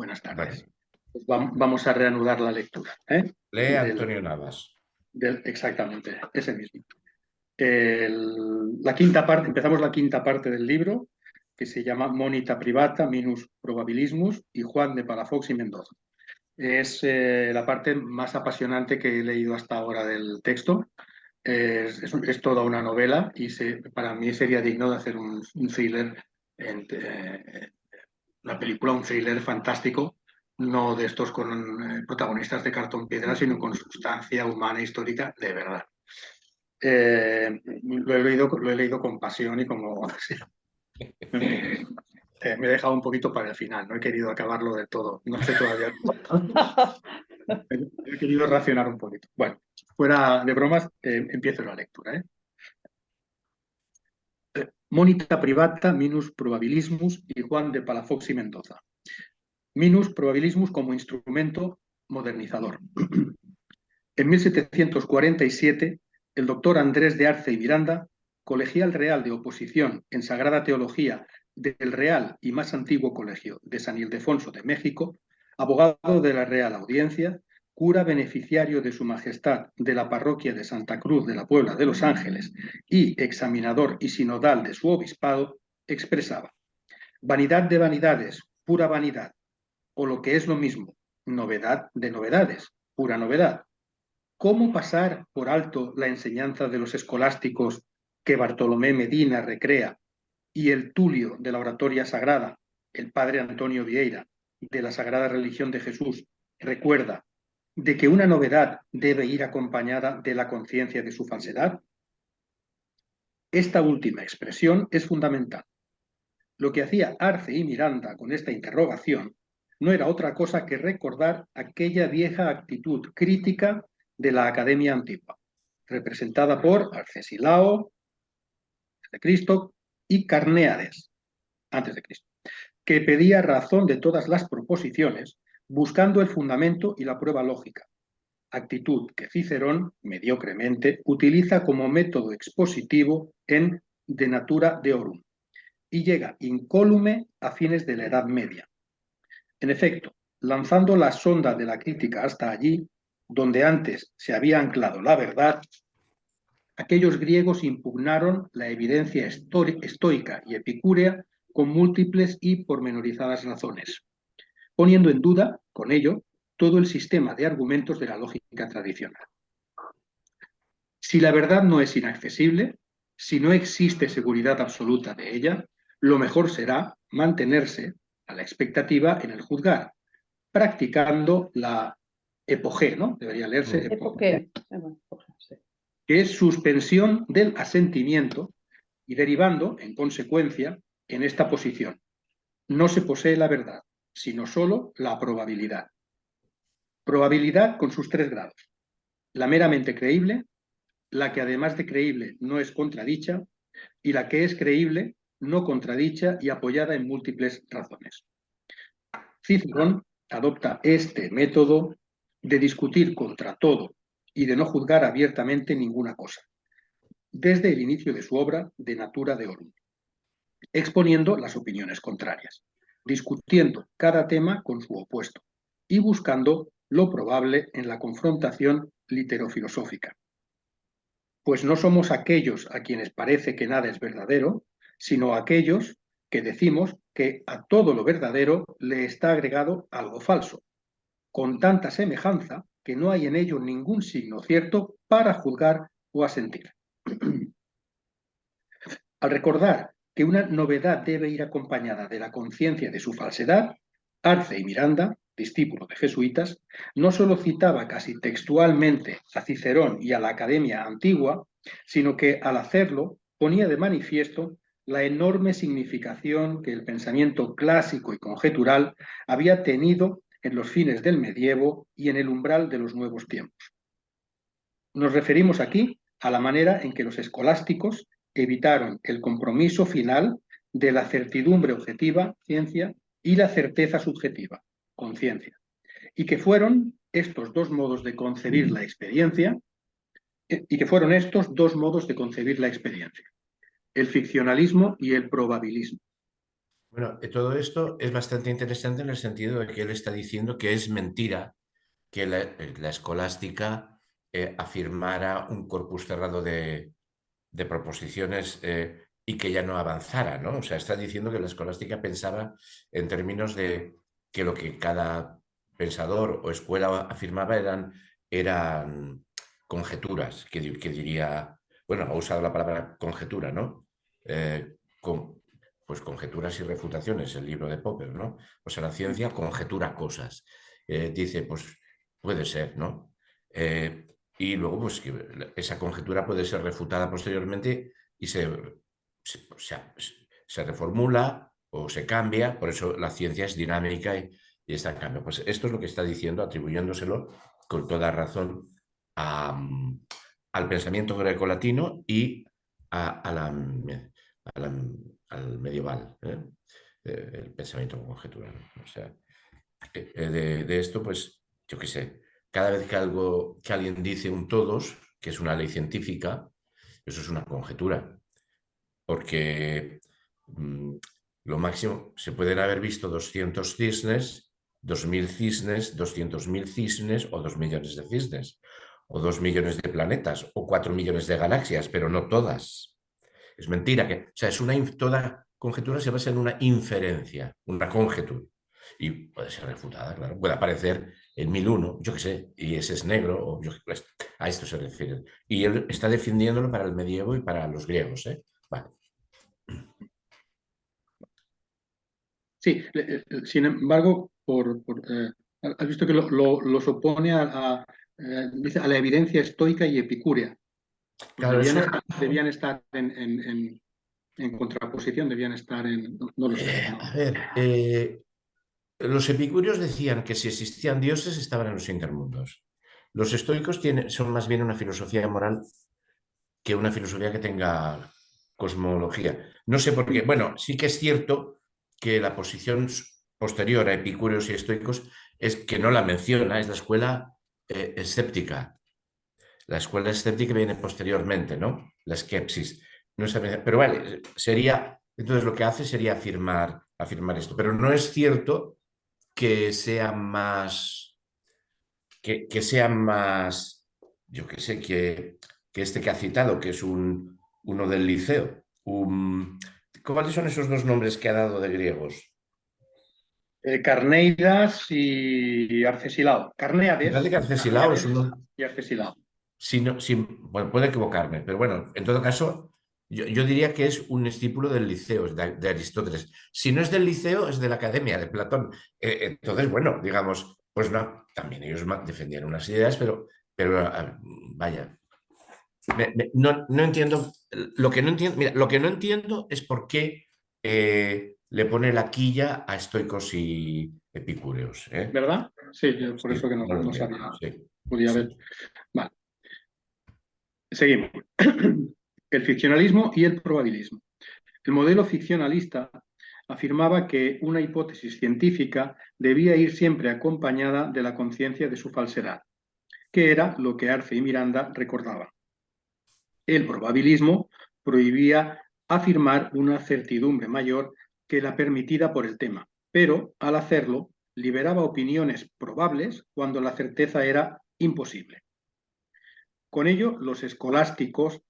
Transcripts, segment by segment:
Buenas tardes. Bueno, Pues vamos a reanudar la lectura. lee Antonio Navas. Exactamente, ese mismo. La quinta parte, empezamos la quinta parte del libro, que se llama Monita Privata, Minus Probabilismus, y Juan de Palafox y Mendoza. Es la parte más apasionante que he leído hasta ahora del texto. Es toda una novela y para mí sería digno de hacer un thriller, una película, un thriller fantástico, no de estos con protagonistas de cartón piedra, sino con sustancia humana e histórica de verdad. Lo he leído con pasión y como... me he dejado un poquito para el final, no he querido acabarlo de todo, no sé todavía. He querido racionar un poquito. Bueno, fuera de bromas, empiezo la lectura. Monita Privata, Minus Probabilismus y Juan de Palafox y Mendoza. Minus Probabilismus como instrumento modernizador. En 1747, el doctor Andrés de Arce y Miranda, colegial real de oposición en Sagrada Teología del Real y más antiguo colegio de San Ildefonso de México, abogado de la Real Audiencia, cura beneficiario de Su Majestad de la parroquia de Santa Cruz de la Puebla de Los Ángeles y examinador y sinodal de su obispado, expresaba: vanidad de vanidades, pura vanidad, o lo que es lo mismo, novedad de novedades, pura novedad. ¿Cómo pasar por alto la enseñanza de los escolásticos que Bartolomé Medina recrea y el Tulio de la Oratoria Sagrada, el padre Antonio Vieira, de la Sagrada Religión de Jesús, recuerda de que una novedad debe ir acompañada de la conciencia de su falsedad? Esta última expresión es fundamental. Lo que hacía Arce y Miranda con esta interrogación no era otra cosa que recordar aquella vieja actitud crítica de la Academia Antigua, representada por Arcesilao, antes de Cristo, y Carnéades, antes de Cristo, que pedía razón de todas las proposiciones, buscando el fundamento y la prueba lógica, actitud que Cicerón, mediocremente, utiliza como método expositivo en De Natura Deorum, y llega incólume a fines de la Edad Media. En efecto, lanzando la sonda de la crítica hasta allí, donde antes se había anclado la verdad, aquellos griegos impugnaron la evidencia estoica y epicúrea con múltiples y pormenorizadas razones, poniendo en duda, con ello, todo el sistema de argumentos de la lógica tradicional. Si la verdad no es inaccesible, si no existe seguridad absoluta de ella, lo mejor será mantenerse a la expectativa en el juzgar, practicando la epogé, ¿no? Debería leerse epogé, que es suspensión del asentimiento y derivando, en consecuencia, en esta posición. No se posee la verdad, sino solo la probabilidad. Probabilidad con sus 3 grados. La meramente creíble, la que además de creíble no es contradicha, y la que es creíble, no contradicha y apoyada en múltiples razones. Cicerón adopta este método de discutir contra todo y de no juzgar abiertamente ninguna cosa, desde el inicio de su obra De Natura Deorum, exponiendo las opiniones contrarias, discutiendo cada tema con su opuesto y buscando lo probable en la confrontación literofilosófica. Pues no somos aquellos a quienes parece que nada es verdadero, sino aquellos que decimos que a todo lo verdadero le está agregado algo falso, con tanta semejanza que no hay en ello ningún signo cierto para juzgar o asentir. Al recordar que una novedad debe ir acompañada de la conciencia de su falsedad, Arce y Miranda, discípulo de jesuitas, no solo citaba casi textualmente a Cicerón y a la Academia Antigua, sino que al hacerlo ponía de manifiesto la enorme significación que el pensamiento clásico y conjetural había tenido en los fines del medievo y en el umbral de los nuevos tiempos. Nos referimos aquí a la manera en que los escolásticos evitaron el compromiso final de la certidumbre objetiva, ciencia, y la certeza subjetiva, conciencia, y que fueron estos dos modos de concebir la experiencia, el ficcionalismo y el probabilismo. Bueno, todo esto es bastante interesante en el sentido de que él está diciendo que es mentira que la escolástica afirmara un corpus cerrado de proposiciones y que ya no avanzara, ¿no? O sea, está diciendo que la escolástica pensaba en términos de que lo que cada pensador o escuela afirmaba eran conjeturas, que diría, bueno, ha usado la palabra conjetura, ¿no? Con, pues conjeturas y refutaciones, el libro de Popper, ¿no? O sea, la ciencia conjetura cosas. Dice, pues puede ser, ¿no? Y luego, pues, que esa conjetura puede ser refutada posteriormente y se reformula o se cambia, por eso la ciencia es dinámica y está en cambio. Pues esto es lo que está diciendo, atribuyéndoselo con toda razón al pensamiento grecolatino y a la- al medieval, el pensamiento conjetural. O sea, de esto, pues, yo qué sé, cada vez que alguien dice un todos, que es una ley científica, eso es una conjetura, porque lo máximo, se pueden haber visto 200 cisnes, 2000 cisnes, 200.000 cisnes o 2 millones de cisnes, o 2 millones de planetas, o 4 millones de galaxias, pero no todas. Es mentira que, o sea, toda conjetura se basa en una inferencia, una conjetura. Y puede ser refutada, claro. Puede aparecer el 1001, yo qué sé, y ese es negro, pues, a esto se refiere. Y él está defendiéndolo para el medievo y para los griegos, ¿eh? Vale. Sí, sin embargo, has visto que los opone dice, a la evidencia estoica y epicúrea. Pues Claro, eso, debían estar en contraposición, debían estar en... No, no lo sé. a ver, los epicúreos decían que si existían dioses estaban en los intermundos. Los estoicos son más bien una filosofía moral que una filosofía que tenga cosmología. No sé por qué. Bueno, sí que es cierto que la posición posterior a epicúreos y estoicos es que no la menciona, es la escuela escéptica. La escuela escéptica viene posteriormente, ¿no? La skepsis. No pero vale, sería, entonces lo que hace sería afirmar esto, pero no es cierto que sea más, que sea más, yo qué sé, que este que ha citado, que es uno del Liceo. ¿Cuáles son esos dos nombres que ha dado de griegos? Carneidas y Arcesilao. Me parece que Arcesilao es Carneades uno, y Arcesilao. bueno, puedo equivocarme, pero bueno, en todo caso, yo diría que es un discípulo del Liceo, de Aristóteles. Si no es del Liceo, es de la Academia, de Platón. Entonces, bueno, digamos, pues no, también ellos defendían unas ideas, pero vaya, no entiendo, lo que no entiendo, mira, lo que no entiendo es por qué le pone la quilla a estoicos y epicúreos. ¿Verdad? Sí, yo por eso Sí, que no lo no entiendo. sabía. Sí, Podía sí. haber. Vale, seguimos. El ficcionalismo y el probabilismo. El modelo ficcionalista afirmaba que una hipótesis científica debía ir siempre acompañada de la conciencia de su falsedad, que era lo que Arce y Miranda recordaban. El probabilismo prohibía afirmar una certidumbre mayor que la permitida por el tema, pero al hacerlo liberaba opiniones probables cuando la certeza era imposible. Con ello, los escolásticos,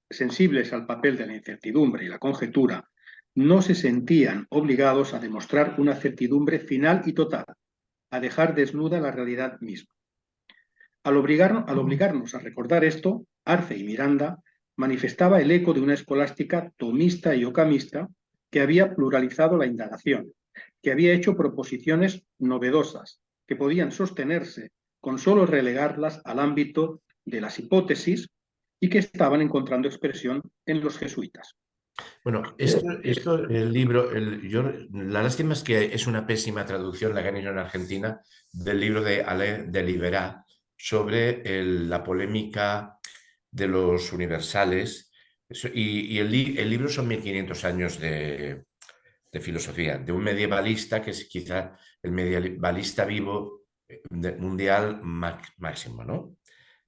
sensibles al papel de la incertidumbre y la conjetura, no se sentían obligados a demostrar una certidumbre final y total, a dejar desnuda la realidad misma. Al obligarnos a recordar esto, Arce y Miranda manifestaba el eco de una escolástica tomista y ocamista que había pluralizado la indagación, que había hecho proposiciones novedosas, que podían sostenerse con solo relegarlas al ámbito de las hipótesis y que estaban encontrando expresión en los jesuitas. Bueno, el libro, la lástima es que es una pésima traducción la que han hecho en Argentina del libro de Alain de Libera sobre la polémica de los universales. El libro son 1500 años de filosofía, de un medievalista que es quizá el medievalista vivo mundial máximo, ¿no?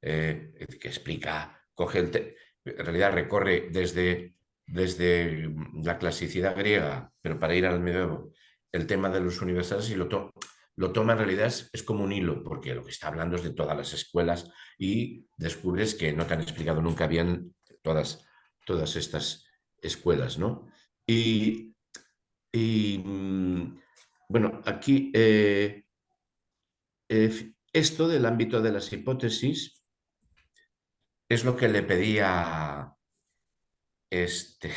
Que explica, en realidad recorre desde desde la clasicidad griega, pero para ir al medievo, el tema de los universales y lo toma en realidad es como un hilo, porque lo que está hablando es de todas las escuelas y descubres que no te han explicado nunca bien todas estas escuelas, ¿no? Y, y bueno, aquí esto del ámbito de las hipótesis es lo que le pedía este,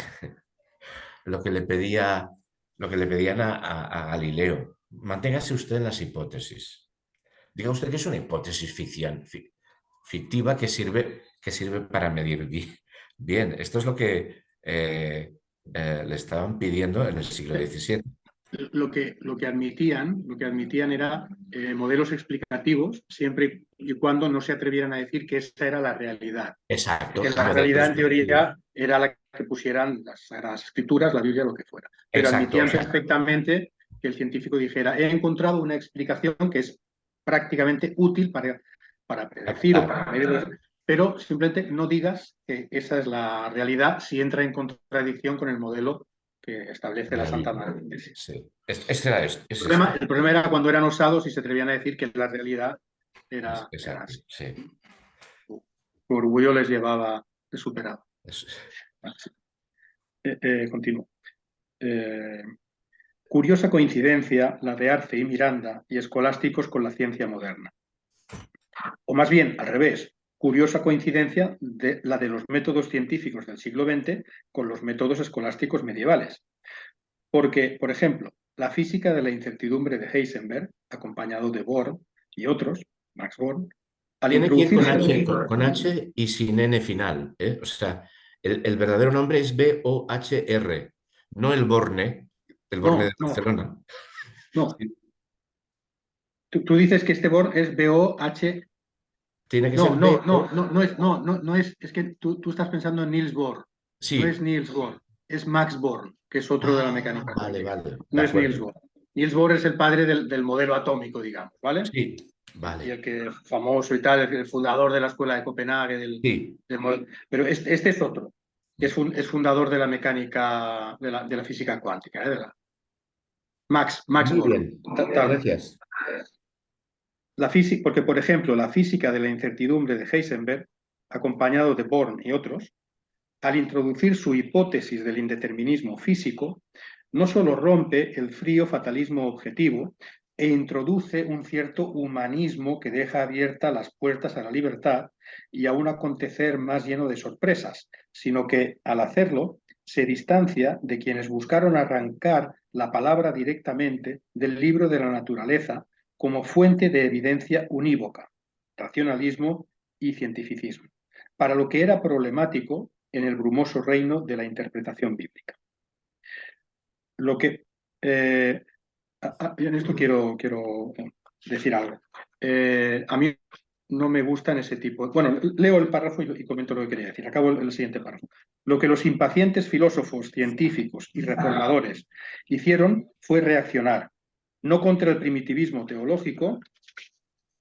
lo que le pedía, lo que le pedían a Galileo. Manténgase usted en las hipótesis. Diga usted que es una hipótesis fictiva que sirve para medir bien. Esto es lo que le estaban pidiendo en el siglo XVII. Lo que admitían era modelos explicativos siempre y cuando no se atrevieran a decir que esa era la realidad. Exacto, Que la modelos realidad, en explicativos. teoría, era la que pusieran las Sagradas Escrituras, la Biblia, lo que fuera. Pero Exacto, o admitían sea, perfectamente que el científico dijera, he encontrado una explicación que es prácticamente útil para predecir o para medir, pero simplemente no digas que esa es la realidad si entra en contradicción con el modelo que establece la la Santa Biblia. Madre Iglesia. Sí. Este era esto, El es problema, este. el problema era cuando eran osados y se atrevían a decir que la realidad era Exacto, así. sí. Su orgullo les llevaba de superado. Es- Así. Continúo. Eh, Curiosa coincidencia la de Arce y Miranda y escolásticos con la ciencia moderna. O más bien, al revés, curiosa coincidencia de la de los métodos científicos del siglo XX con los métodos escolásticos medievales. Porque, por ejemplo, la física de la incertidumbre de Heisenberg, acompañado de Born y otros, Max Born, al Tiene que ir introducirse... con H y sin N final, ¿eh? O sea, el verdadero nombre es Bohr, no el Borne de No, no, Barcelona. no. Tú dices que este Born es B-O-H. Tiene que No, ser no, no, no, no es que tú estás pensando en Niels Bohr. No es Sí. Niels Bohr, es Max Born, que es otro de la Ah, mecánica vale, cuántica. vale, de No es Niels acuerdo. Bohr. Niels Bohr es el padre del modelo atómico, digamos, ¿vale? Sí, Y vale. el que famoso y tal, el fundador de la escuela de Copenhague, Sí, pero este es otro, que es fundador de la mecánica, de la física cuántica, Max muy Born. bien. Gracias. La física, porque, por ejemplo, la física de la incertidumbre de Heisenberg, acompañado de Born y otros, al introducir su hipótesis del indeterminismo físico, no solo rompe el frío fatalismo objetivo e introduce un cierto humanismo que deja abiertas las puertas a la libertad y a un acontecer más lleno de sorpresas, sino que, al hacerlo, se distancia de quienes buscaron arrancar la palabra directamente del libro de la naturaleza como fuente de evidencia unívoca, racionalismo y cientificismo, para lo que era problemático en el brumoso reino de la interpretación bíblica. Lo que en esto quiero decir algo. A mí no me gustan ese tipo. Bueno, leo el párrafo y comento lo que quería decir. Acabo el siguiente párrafo. Lo que los impacientes filósofos, científicos y reformadores hicieron fue reaccionar, no contra el primitivismo teológico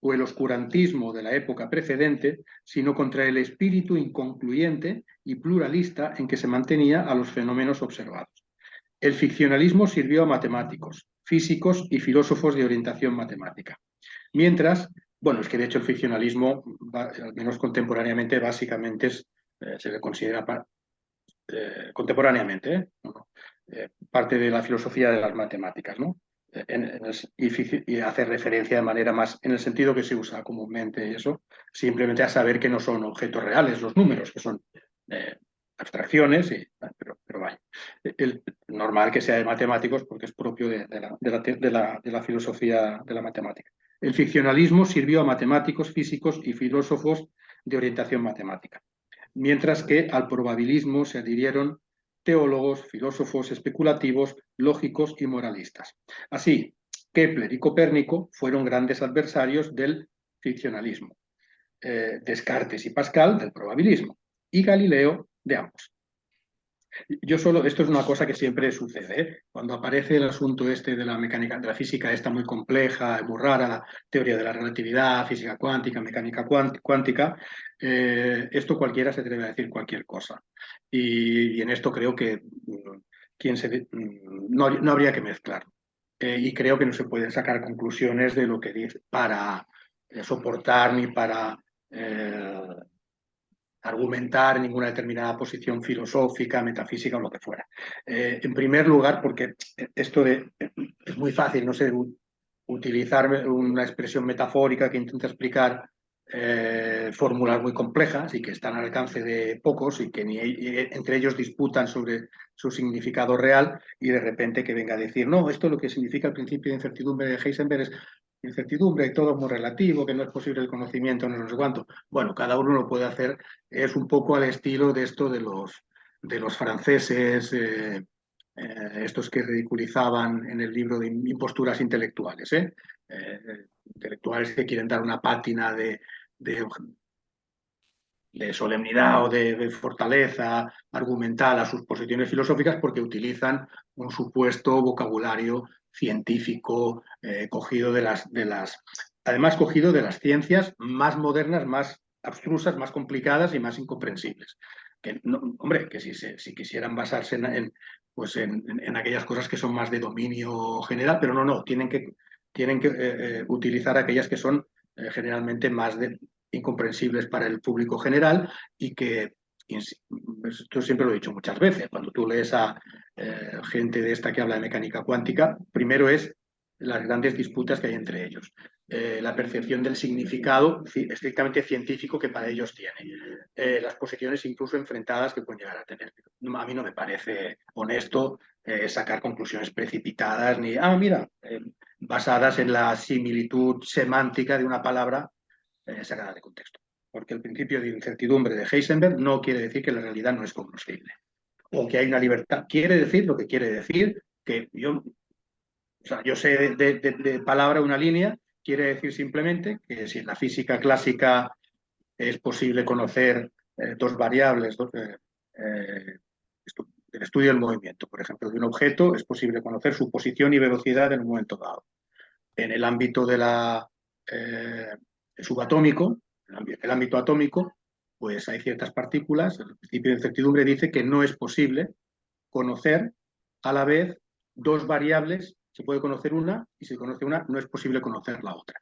o el oscurantismo de la época precedente, sino contra el espíritu inconcluyente y pluralista en que se mantenía a los fenómenos observados. El ficcionalismo sirvió a matemáticos, físicos y filósofos de orientación matemática. Mientras, bueno, es que de hecho el ficcionalismo, al menos contemporáneamente, básicamente se le considera contemporáneamente, parte de la filosofía de las matemáticas, ¿no? Y hace referencia de manera más, en el sentido que se usa comúnmente eso, simplemente a saber que no son objetos reales los números, que son abstracciones, pero vaya. Normal que sea de matemáticos porque es propio de la filosofía de la matemática. El ficcionalismo sirvió a matemáticos, físicos y filósofos de orientación matemática, mientras que al probabilismo se adhirieron teólogos, filósofos especulativos, lógicos y moralistas. Así, Kepler y Copérnico fueron grandes adversarios del ficcionalismo, Descartes y Pascal del probabilismo, y Galileo de ambos. Esto es una cosa que siempre sucede, ¿eh? Cuando aparece el asunto este de la mecánica, de la física esta muy compleja, muy rara, la teoría de la relatividad, física cuántica, mecánica cuántica, esto cualquiera se atreve a decir cualquier cosa. Y en esto creo que no habría que mezclar. Y creo que no se pueden sacar conclusiones de lo que dice para soportar ni para argumentar ninguna determinada posición filosófica, metafísica o lo que fuera. En primer lugar, porque es muy fácil, no sé, utilizar una expresión metafórica que intenta explicar fórmulas muy complejas y que están al alcance de pocos y que entre ellos disputan sobre su significado real, y de repente que venga a decir, no, esto es lo que significa el principio de incertidumbre de Heisenberg, es incertidumbre, todo es muy relativo, que no es posible el conocimiento, no sé cuánto. Bueno, cada uno lo puede hacer, es un poco al estilo de esto de los franceses, estos que ridiculizaban en el libro de imposturas intelectuales, intelectuales que quieren dar una pátina de, de solemnidad o de fortaleza argumental a sus posiciones filosóficas porque utilizan un supuesto vocabulario científico cogido además cogido de las ciencias más modernas, más abstrusas, más complicadas y más incomprensibles. Que, no, hombre, que si quisieran basarse pues en aquellas cosas que son más de dominio general, pero no, tienen que utilizar aquellas que son generalmente más incomprensibles para el público general y que, esto siempre lo he dicho muchas veces, cuando tú lees a gente de esta que habla de mecánica cuántica, primero es las grandes disputas que hay entre ellos. La percepción del significado estrictamente científico que para ellos tiene, las posiciones incluso enfrentadas que pueden llegar a tener. A mí no me parece honesto sacar conclusiones precipitadas ni, mira, basadas en la similitud semántica de una palabra sacada de contexto. Porque el principio de incertidumbre de Heisenberg no quiere decir que la realidad no es cognoscible o que hay una libertad. Quiere decir lo que quiere decir, que yo sé de palabra una línea, quiere decir simplemente que si en la física clásica es posible conocer dos variables, el estudio del movimiento, por ejemplo, de un objeto, es posible conocer su posición y velocidad en un momento dado. En el ámbito subatómico, el ámbito atómico, pues hay ciertas partículas. El principio de incertidumbre dice que no es posible conocer a la vez dos variables. Se puede conocer una y si se conoce una no es posible conocer la otra.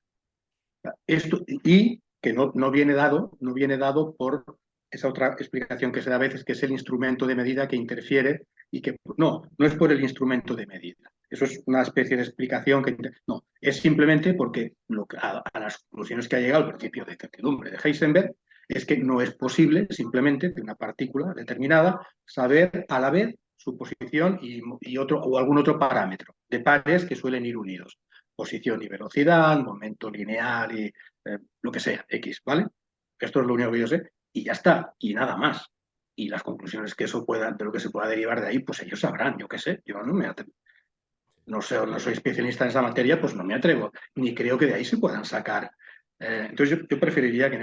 Esto, y que no viene dado por esa otra explicación que se da a veces, que es el instrumento de medida que interfiere y que no es por el instrumento de medida. Eso es una especie de explicación que no, es simplemente porque a las conclusiones que ha llegado el principio de incertidumbre de Heisenberg es que no es posible simplemente de una partícula determinada saber a la vez su posición y otro o algún otro parámetro de pares que suelen ir unidos. Posición y velocidad, momento lineal y lo que sea, X, ¿vale? Esto es lo único que yo sé y ya está, y nada más. Y las conclusiones que de lo que se pueda derivar de ahí, pues ellos sabrán, yo qué sé, yo no me atrevo. No sé, no soy especialista en esa materia, pues no me atrevo, ni creo que de ahí se puedan sacar. Entonces yo preferiría que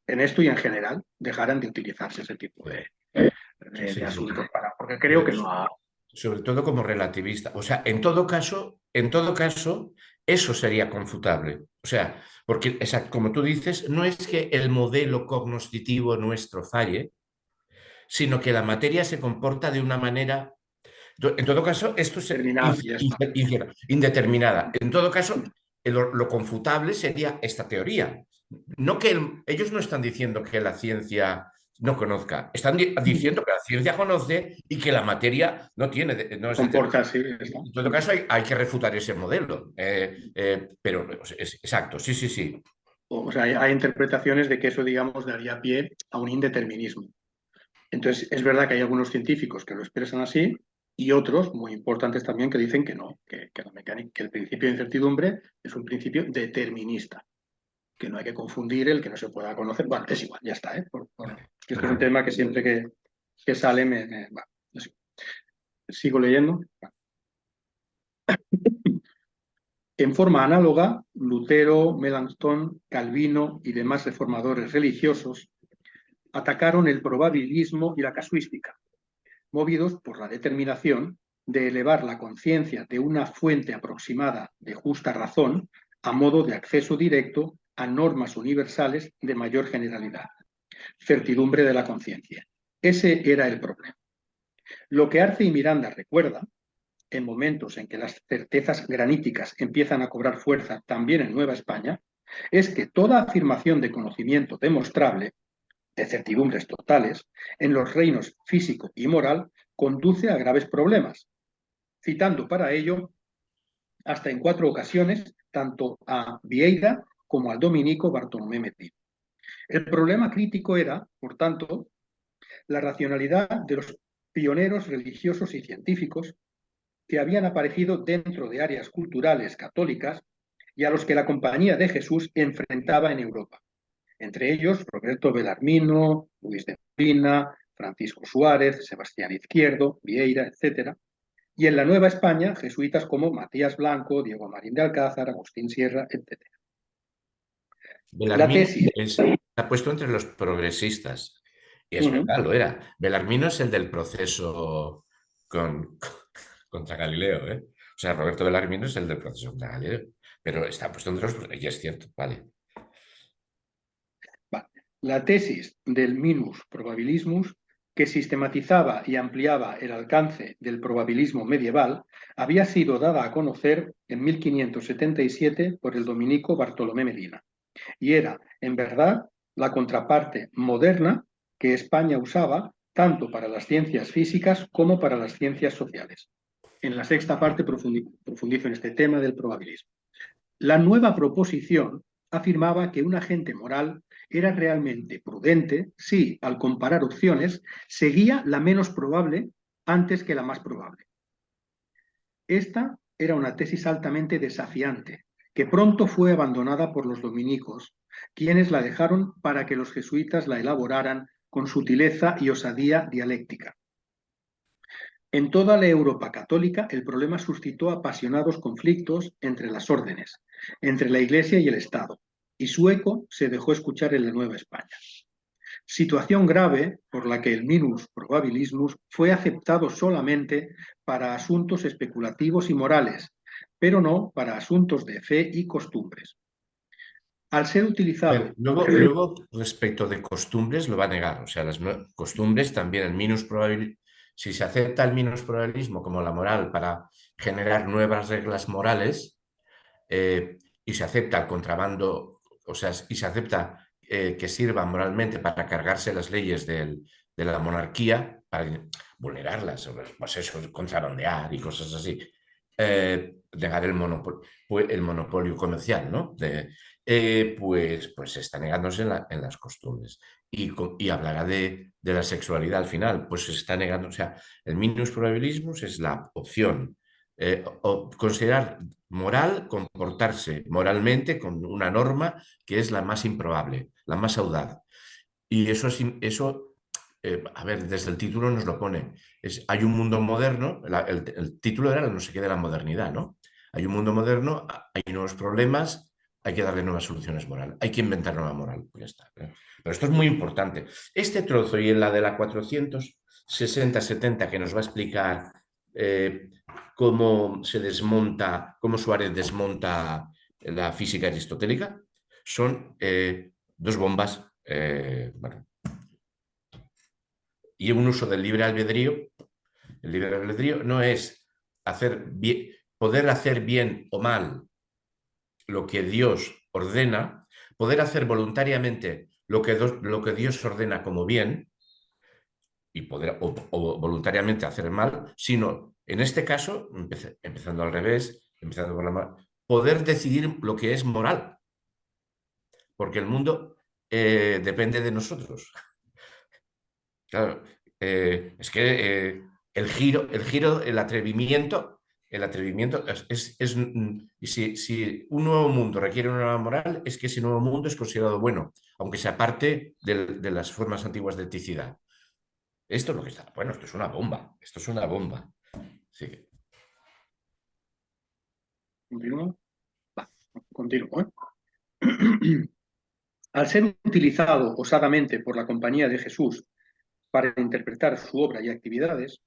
en esto y en general dejaran de utilizarse ese tipo de Sí. asuntos porque creo que no ha... Sobre todo como relativista. O sea, en todo caso, eso sería confutable. O sea, porque, como tú dices, no es que el modelo cognoscitivo nuestro falle, sino que la materia se comporta de una manera. En todo caso, esto es Terminal, ya está. indeterminada. En todo caso, lo confutable sería esta teoría. No que ellos no están diciendo que la ciencia no conozca, están diciendo que la ciencia conoce y que la materia no tiene, no es Comporta así. en todo caso, hay que refutar ese modelo. Pero exacto, sí, sí, sí. O sea, hay interpretaciones de que eso, digamos, daría pie a un indeterminismo. Entonces, es verdad que hay algunos científicos que lo expresan así y otros, muy importantes también, que dicen que no, que el principio de incertidumbre es un principio determinista, que no hay que confundir el que no se pueda conocer. Bueno, es igual, ya está, ¿eh? Esto es un tema que siempre que sale bueno, sigo leyendo. En forma análoga, Lutero, Melanchthon, Calvino y demás reformadores religiosos atacaron el probabilismo y la casuística, movidos por la determinación de elevar la conciencia de una fuente aproximada de justa razón a modo de acceso directo a normas universales de mayor generalidad. Certidumbre de la conciencia. Ese era el problema. Lo que Arce y Miranda recuerda, en momentos en que las certezas graníticas empiezan a cobrar fuerza también en Nueva España, es que toda afirmación de conocimiento demostrable, de certidumbres totales, en los reinos físico y moral, conduce a graves problemas, citando para ello hasta en 4 ocasiones tanto a Vieira como al dominico Bartolomé Medina. El problema crítico era, por tanto, la racionalidad de los pioneros religiosos y científicos que habían aparecido dentro de áreas culturales católicas y a los que la Compañía de Jesús enfrentaba en Europa. Entre ellos, Roberto Belarmino, Luis de Molina, Francisco Suárez, Sebastián Izquierdo, Vieira, etc. Y en la Nueva España, jesuitas como Matías Blanco, Diego Marín de Alcázar, Agustín Sierra, etc. La Belarmino tesis. está puesto entre los progresistas. Y es verdad, lo era. Belarmino es el del proceso contra Galileo, ¿eh? O sea, Roberto Belarmino es el del proceso contra Galileo. Pero está puesto entre los... Y es cierto, vale. La tesis del minus probabilismus, que sistematizaba y ampliaba el alcance del probabilismo medieval, había sido dada a conocer en 1577 por el dominico Bartolomé Medina, y era, en verdad, la contraparte moderna que España usaba tanto para las ciencias físicas como para las ciencias sociales. En la sexta parte profundizo en este tema del probabilismo. La nueva proposición afirmaba que un agente moral era realmente prudente si, al comparar opciones, seguía la menos probable antes que la más probable. Esta era una tesis altamente desafiante, que pronto fue abandonada por los dominicos, quienes la dejaron para que los jesuitas la elaboraran con sutileza y osadía dialéctica. En toda la Europa católica, el problema suscitó apasionados conflictos entre las órdenes, entre la Iglesia y el Estado, y su eco se dejó escuchar en la Nueva España. Situación grave por la que el minus probabilismus fue aceptado solamente para asuntos especulativos y morales, pero no para asuntos de fe y costumbres. Al ser utilizado... Luego, respecto de costumbres, lo va a negar. O sea, las costumbres también, el minus probabilismo. Si se acepta el minus probabilismo como la moral para generar nuevas reglas morales, y se acepta el contrabando, o sea, y se acepta que sirva moralmente para cargarse las leyes de la monarquía, para vulnerarlas, pues eso, contrabandear y cosas así, negar el monopolio comercial, ¿no? Pues está negándose en las costumbres. Y hablará de la sexualidad al final, pues se está negando, o sea, el minus probabilismus es la opción, o considerar moral comportarse moralmente con una norma que es la más improbable, la más audaz. Y a ver, desde el título nos lo pone. Hay un mundo moderno, el título era no sé qué de la modernidad, ¿no? Hay un mundo moderno, hay nuevos problemas, hay que darle nuevas soluciones morales, hay que inventar nueva moral, pues ya está. Pero esto es muy importante. Este trozo y en la de la 460-70 que nos va a explicar cómo se desmonta, cómo Suárez desmonta la física aristotélica, son dos bombas, bueno, y un uso del libre albedrío. El libre albedrío no es poder hacer bien o mal lo que Dios ordena, poder hacer voluntariamente lo que Dios ordena como bien y poder o voluntariamente hacer mal, sino en este caso, empezando al revés, empezando por poder decidir lo que es moral, porque el mundo depende de nosotros. Claro, es que el atrevimiento y si un nuevo mundo requiere una nueva moral, es que ese nuevo mundo es considerado bueno, aunque sea parte de las formas antiguas de eticidad. Esto es lo que está. Bueno, esto es una bomba. Esto es una bomba. Sí. ¿Continúo? Continúo. Al ser utilizado osadamente por la Compañía de Jesús para interpretar su obra y actividades,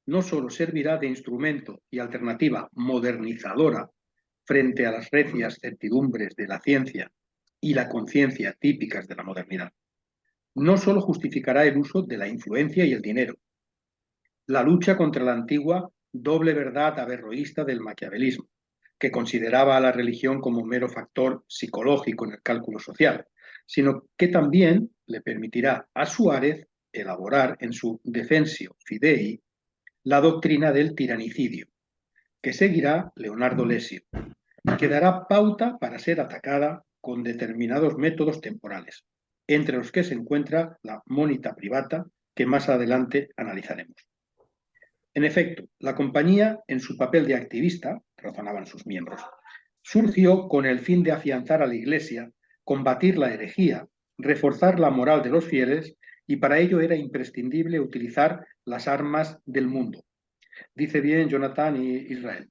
no solo servirá de instrumento y alternativa modernizadora frente a las recias certidumbres de la ciencia y la conciencia típicas de la modernidad, no solo justificará el uso de la influencia y el dinero, la lucha contra la antigua doble verdad averroísta del maquiavelismo, que consideraba a la religión como un mero factor psicológico en el cálculo social, sino que también le permitirá a Suárez elaborar en su Defensio Fidei la doctrina del tiranicidio, que seguirá Leonardo Lesio, y que dará pauta para ser atacada con determinados métodos temporales, entre los que se encuentra la monita privata, que más adelante analizaremos. En efecto, la compañía, en su papel de activista, razonaban sus miembros, surgió con el fin de afianzar a la Iglesia, combatir la herejía, reforzar la moral de los fieles, y para ello era imprescindible utilizar las armas del mundo. Dice bien Jonathan y Israel.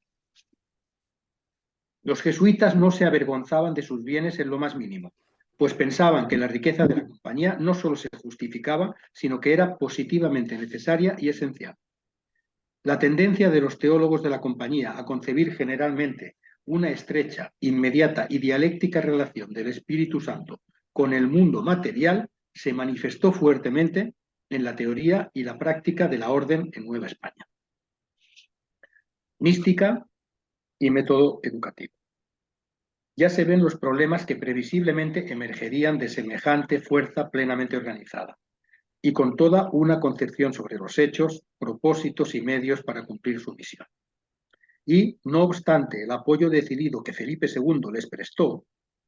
Los jesuitas no se avergonzaban de sus bienes en lo más mínimo, pues pensaban que la riqueza de la compañía no solo se justificaba, sino que era positivamente necesaria y esencial. La tendencia de los teólogos de la compañía a concebir generalmente una estrecha, inmediata y dialéctica relación del Espíritu Santo con el mundo material se manifestó fuertemente en la teoría y la práctica de la orden en Nueva España. Mística y método educativo. Ya se ven los problemas que previsiblemente emergerían de semejante fuerza plenamente organizada, y con toda una concepción sobre los hechos, propósitos y medios para cumplir su misión. Y, no obstante el apoyo decidido que Felipe II les prestó,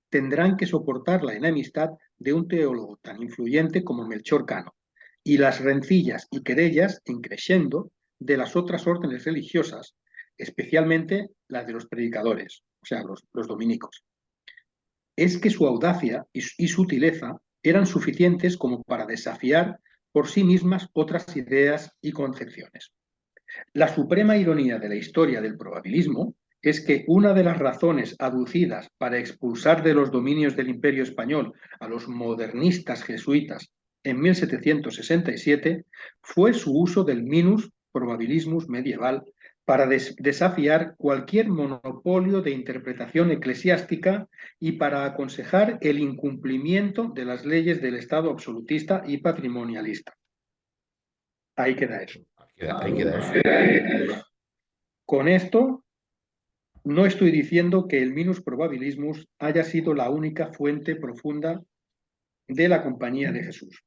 tendrán que soportar la enemistad de un teólogo tan influyente como Melchor Cano, y las rencillas y querellas in crescendo de las otras órdenes religiosas, especialmente las de los predicadores, o sea, los dominicos. Es que su audacia y sutileza eran suficientes como para desafiar por sí mismas otras ideas y concepciones. La suprema ironía de la historia del probabilismo es que una de las razones aducidas para expulsar de los dominios del Imperio Español a los modernistas jesuitas en 1767 fue su uso del minus probabilismus medieval para desafiar cualquier monopolio de interpretación eclesiástica y para aconsejar el incumplimiento de las leyes del Estado absolutista y patrimonialista. Ahí queda eso. Ahí queda eso. Con esto, no estoy diciendo que el minus probabilismus haya sido la única fuente profunda de la Compañía de Jesús.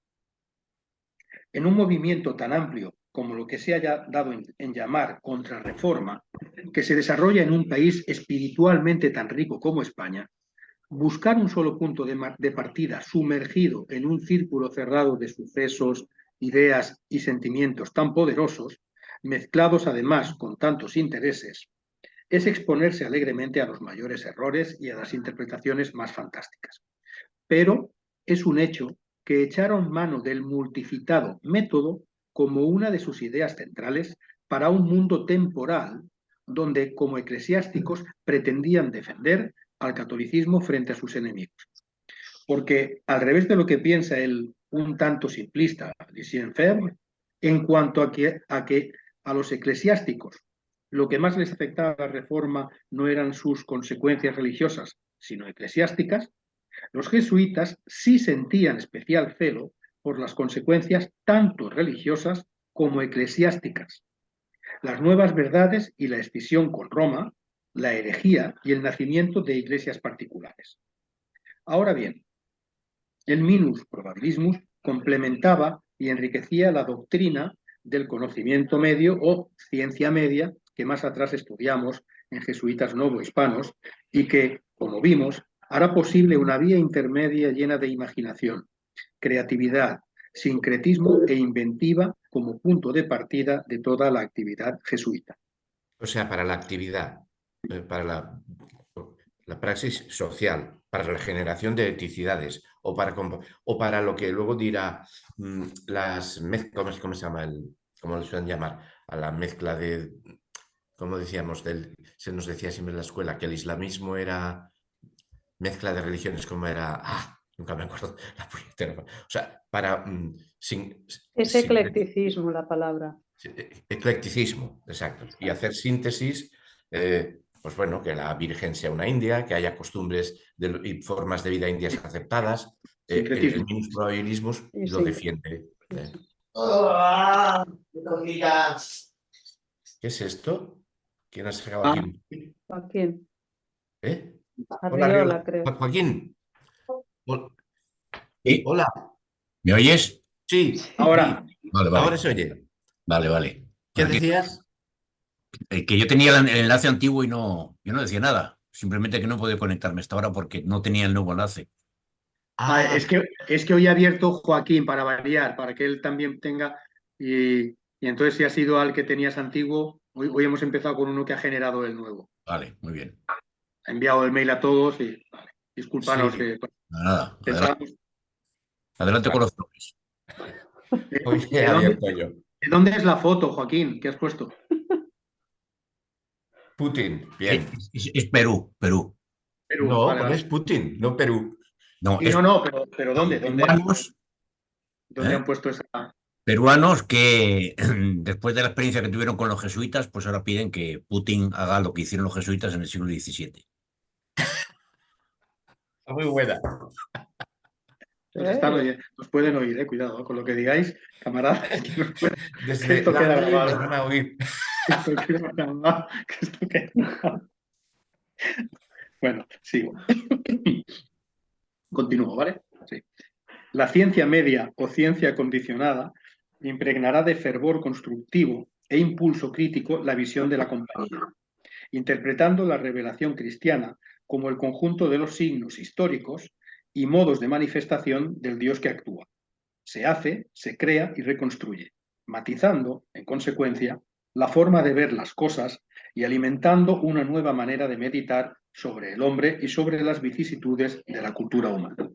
En un movimiento tan amplio como lo que se haya dado en llamar contrarreforma, que se desarrolla en un país espiritualmente tan rico como España, buscar un solo punto de partida sumergido en un círculo cerrado de sucesos, ideas y sentimientos tan poderosos, mezclados además con tantos intereses, es exponerse alegremente a los mayores errores y a las interpretaciones más fantásticas. Pero es un hecho que echaron mano del multicitado método como una de sus ideas centrales para un mundo temporal donde, como eclesiásticos, pretendían defender al catolicismo frente a sus enemigos. Porque, al revés de lo que piensa el un tanto simplista Lucien Febvre, en cuanto a los eclesiásticos lo que más les afectaba a la reforma no eran sus consecuencias religiosas, sino eclesiásticas, los jesuitas sí sentían especial celo por las consecuencias tanto religiosas como eclesiásticas. Las nuevas verdades y la escisión con Roma, la herejía y el nacimiento de iglesias particulares. Ahora bien, el minus probabilismus complementaba y enriquecía la doctrina del conocimiento medio o ciencia media que más atrás estudiamos en jesuitas novohispanos y que, como vimos, hará posible una vía intermedia llena de imaginación, creatividad, sincretismo e inventiva como punto de partida de toda la actividad jesuita. O sea, para la actividad, para la praxis social, para la generación de eticidades o para lo que luego dirá ¿cómo se llama? ¿Cómo le suelen llamar? A la mezcla de, como decíamos, se nos decía siempre en la escuela que el islamismo era mezcla de religiones, como era Nunca me acuerdo la puñetera. O sea, para... Es eclecticismo la palabra. Eclecticismo, exacto. Y hacer síntesis, pues bueno, que la Virgen sea una india, que haya costumbres y formas de vida indias aceptadas. El Sincretismo. minusprobabilismo lo Sí. defiende. ¿Qué es esto? ¿Quién ha sacado aquí? Joaquín, ¿Eh? Hola, Arriola, creo. Joaquín. Sí. Hola. ¿Me oyes? Sí, Ahora, Vale, ahora vale. se oye. Vale, vale. ¿Qué Bueno, decías? que yo tenía el enlace antiguo y yo no decía nada. Simplemente que no podía conectarme hasta ahora porque no tenía el nuevo enlace. Ah, es que hoy he abierto Joaquín para variar, para que él también tenga. Y entonces, si ha sido al que tenías antiguo, hoy hemos empezado con uno que ha generado el nuevo. Vale, muy bien. Ha enviado el mail a todos y vale, discúlpanos sí. que Nada, pensábamos. adelante con Vale. los flores. Hoy he ¿De dónde, abierto yo. de dónde es la foto, Joaquín, que has puesto? Putin, bien. Es Perú, Perú. Perú, No, vale, vale. pones Putin, no Perú. No, Sí, es no, pero ¿dónde? peruanos, ¿Dónde ¿eh? han puesto esa? Peruanos que después de la experiencia que tuvieron con los jesuitas, pues ahora piden que Putin haga lo que hicieron los jesuitas en el siglo XVII. Muy buena. Nos pueden oír, cuidado con lo que digáis, camaradas, que Desde esto queda Langley nos grabado. van a oír. Esto queda grabado, que esto queda grabado. Bueno, sigo. Continúo, ¿vale? Sí. La ciencia media o ciencia condicionada impregnará de fervor constructivo e impulso crítico la visión de la compañía, interpretando la revelación cristiana como el conjunto de los signos históricos y modos de manifestación del Dios que actúa. Se hace, se crea y reconstruye, matizando, en consecuencia, la forma de ver las cosas y alimentando una nueva manera de meditar sobre el hombre y sobre las vicisitudes de la cultura humana.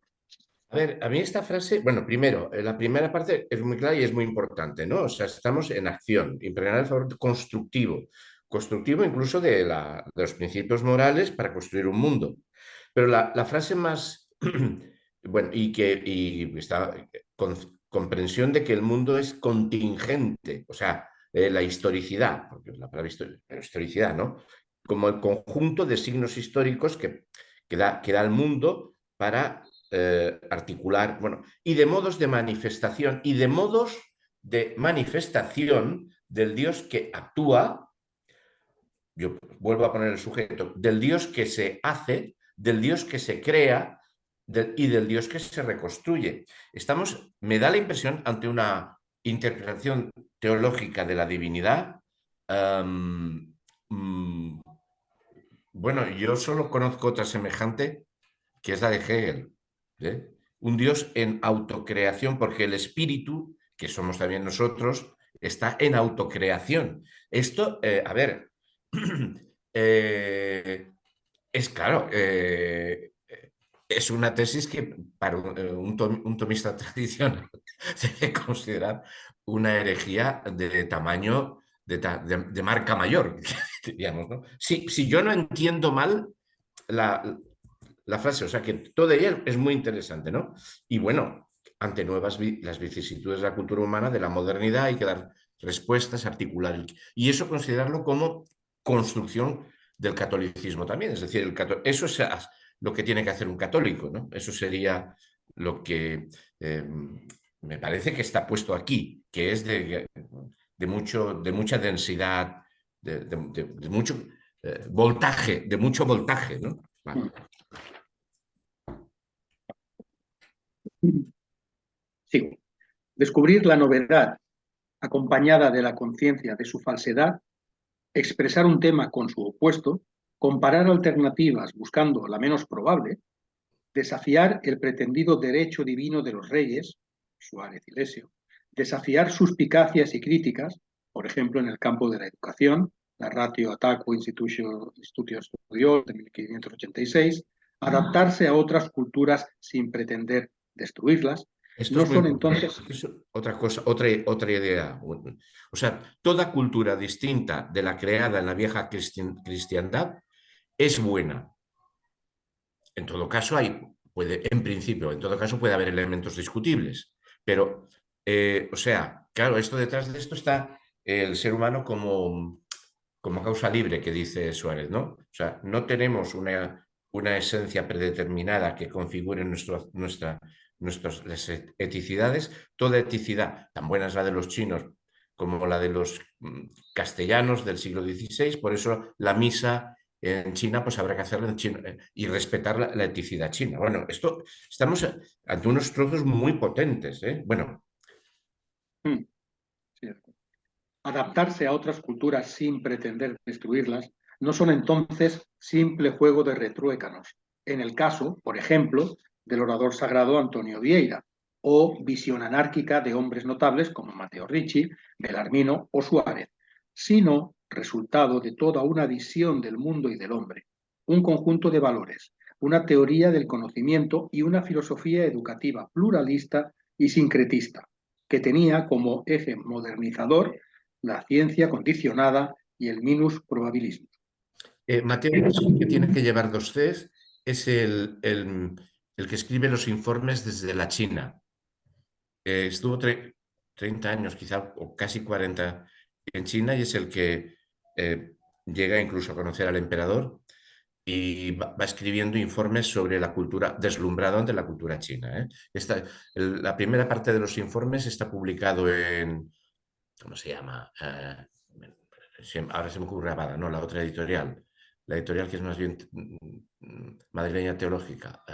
A ver, a mí esta frase, bueno, primero, la primera parte es muy clara y es muy importante, ¿no? O sea, estamos en acción, impregnar el favor constructivo incluso de los principios morales para construir un mundo. Pero la frase más, bueno, y esta comprensión de que el mundo es contingente, o sea, la historicidad, porque la palabra historicidad, ¿no? Como el conjunto de signos históricos que da el mundo para articular, bueno, y de modos de manifestación, del Dios que actúa, yo vuelvo a poner el sujeto, del Dios que se hace, del Dios que se crea y del Dios que se reconstruye. Me da la impresión, ante una interpretación teológica de la divinidad, bueno, yo solo conozco otra semejante, que es la de Hegel. ¿Eh? Un Dios en autocreación, porque el espíritu, que somos también nosotros, está en autocreación. Esto, a ver, es claro, es una tesis que para un tomista tradicional se debe considerar una herejía de tamaño, de marca mayor, digamos, ¿no? Si yo no entiendo mal la frase, o sea que todo ella es muy interesante, ¿no? Y bueno, ante las vicisitudes de la cultura humana, de la modernidad, hay que dar respuestas, articular, y eso considerarlo como construcción del catolicismo también, es decir, eso es lo que tiene que hacer un católico, ¿no? Eso sería lo que me parece que está puesto aquí, que es de mucha densidad, de mucho voltaje, ¿no? Vale. Sigo. Descubrir la novedad acompañada de la conciencia de su falsedad, expresar un tema con su opuesto, comparar alternativas buscando la menos probable, desafiar el pretendido derecho divino de los reyes, Suárez y Lesio, desafiar suspicacias y críticas, por ejemplo, en el campo de la educación, la Ratio Attaco Institutio Studios de 1586, adaptarse a otras culturas sin pretender destruirlas. Esto No es muy son importante. entonces... Es otra cosa, otra idea. O sea, toda cultura distinta de la creada en la vieja cristiandad es buena. En todo caso, hay en principio, en todo caso, puede haber elementos discutibles, pero, o sea, claro, detrás de esto está el ser humano como causa libre, que dice Suárez, ¿no? O sea, no tenemos una esencia predeterminada que configure nuestras eticidades. Toda eticidad, tan buena es la de los chinos como la de los castellanos del siglo XVI, por eso la misa en China, pues habrá que hacerla en chino y respetar la eticidad china. Bueno, estamos ante unos trozos muy potentes, ¿eh? Bueno. Cierto. Adaptarse a otras culturas sin pretender destruirlas no son entonces simple juego de retruécanos, en el caso, por ejemplo, del orador sagrado Antonio Vieira, o visión anárquica de hombres notables como Matteo Ricci, Bellarmino o Suárez, sino resultado de toda una visión del mundo y del hombre, un conjunto de valores, una teoría del conocimiento y una filosofía educativa pluralista y sincretista, que tenía como eje modernizador la ciencia condicionada y el minus probabilismo. Mateo Ricci, que tiene que llevar 2 Cs, es el que escribe los informes desde la China. Estuvo 30 años, quizá, o casi 40 en China, y es el que llega incluso a conocer al emperador y va escribiendo informes sobre la cultura, deslumbrado ante la cultura china, ¿eh? La primera parte de los informes está publicado en, ¿cómo se llama? Ahora se me ocurre Abada, no, la otra editorial. La editorial que es más bien madrileña teológica.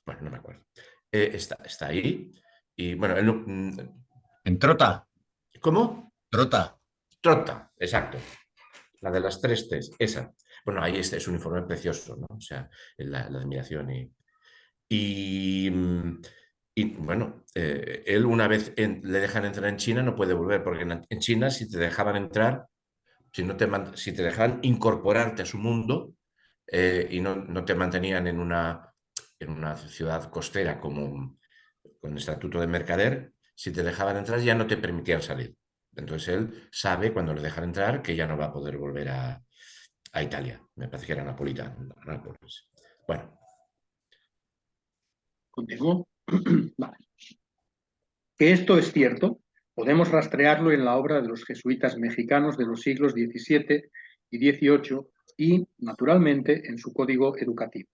Bueno, no me acuerdo. Está ahí. Y bueno, él no, ¿En Trota? ¿cómo? Trota. Trota, exacto. La de las 3 Ts, esa. Bueno, ahí es un informe precioso, ¿no? O sea, la admiración y bueno, él una vez le dejan entrar en China no puede volver, porque en China si te dejaban entrar, si te dejaban incorporarte a su mundo y no te mantenían en una ciudad costera con estatuto de mercader, si te dejaban entrar ya no te permitían salir. Entonces él sabe cuando le dejan entrar que ya no va a poder volver a Italia. Me parece que era Nápoles. Bueno. ¿Continúo? Vale. Que esto es cierto, podemos rastrearlo en la obra de los jesuitas mexicanos de los siglos XVII y XVIII y, naturalmente, en su código educativo.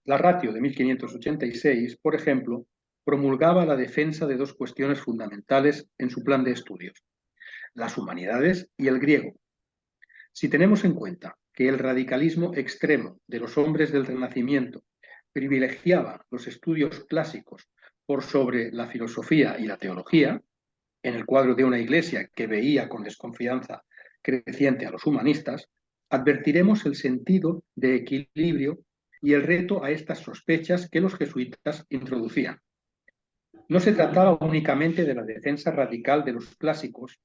La Ratio de 1586, por ejemplo, promulgaba la defensa de 2 cuestiones fundamentales en su plan de estudios: las humanidades y el griego. Si tenemos en cuenta que el radicalismo extremo de los hombres del Renacimiento privilegiaba los estudios clásicos por sobre la filosofía y la teología, en el cuadro de una iglesia que veía con desconfianza creciente a los humanistas, advertiremos el sentido de equilibrio y el reto a estas sospechas que los jesuitas introducían. No se trataba únicamente de la defensa radical de los clásicos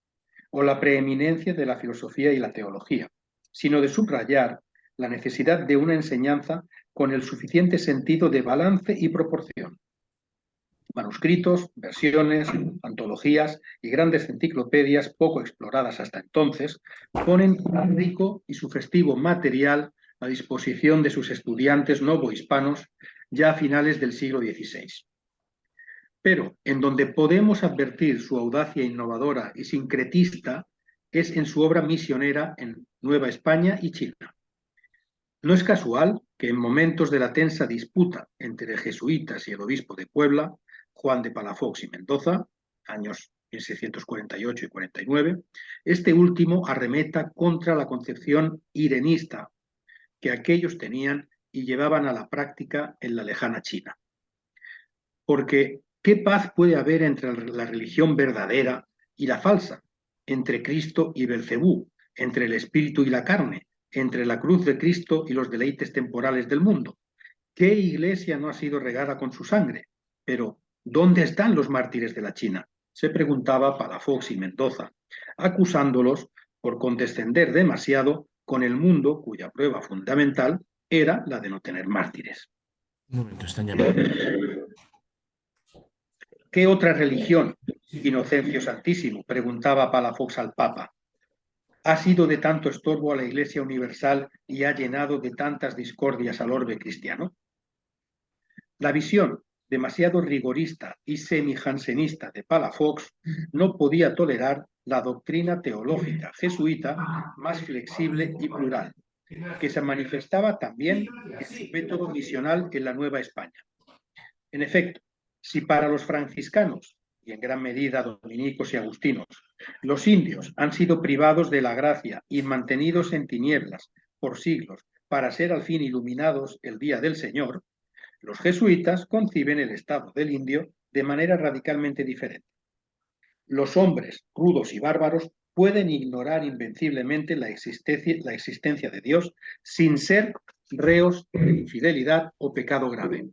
o la preeminencia de la filosofía y la teología, sino de subrayar la necesidad de una enseñanza con el suficiente sentido de balance y proporción. Manuscritos, versiones, antologías y grandes enciclopedias poco exploradas hasta entonces ponen un rico y sugestivo material a disposición de sus estudiantes novohispanos ya a finales del siglo XVI. Pero en donde podemos advertir su audacia innovadora y sincretista es en su obra misionera en Nueva España y China. No es casual que en momentos de la tensa disputa entre jesuitas y el obispo de Puebla, Juan de Palafox y Mendoza, años 1648 y 49, este último arremeta contra la concepción irenista que aquellos tenían y llevaban a la práctica en la lejana China. Porque, ¿qué paz puede haber entre la religión verdadera y la falsa? Entre Cristo y Belcebú, entre el espíritu y la carne, entre la cruz de Cristo y los deleites temporales del mundo. ¿Qué iglesia no ha sido regada con su sangre? Pero, ¿dónde están los mártires de la China?, se preguntaba Palafox y Mendoza, acusándolos por condescender demasiado con el mundo cuya prueba fundamental era la de no tener mártires. Un momento, están llamando. ¿Qué otra religión, Inocencio Santísimo?, preguntaba Palafox al Papa, ha sido de tanto estorbo a la Iglesia Universal y ha llenado de tantas discordias al orbe cristiano? La visión demasiado rigorista y semi-jansenista de Palafox no podía tolerar la doctrina teológica jesuita más flexible y plural, que se manifestaba también en su método misional en la Nueva España. En efecto, si para los franciscanos, y en gran medida dominicos y agustinos, los indios han sido privados de la gracia y mantenidos en tinieblas por siglos para ser al fin iluminados el día del Señor, los jesuitas conciben el estado del indio de manera radicalmente diferente. Los hombres rudos y bárbaros pueden ignorar invenciblemente la existencia de Dios sin ser reos de infidelidad o pecado grave,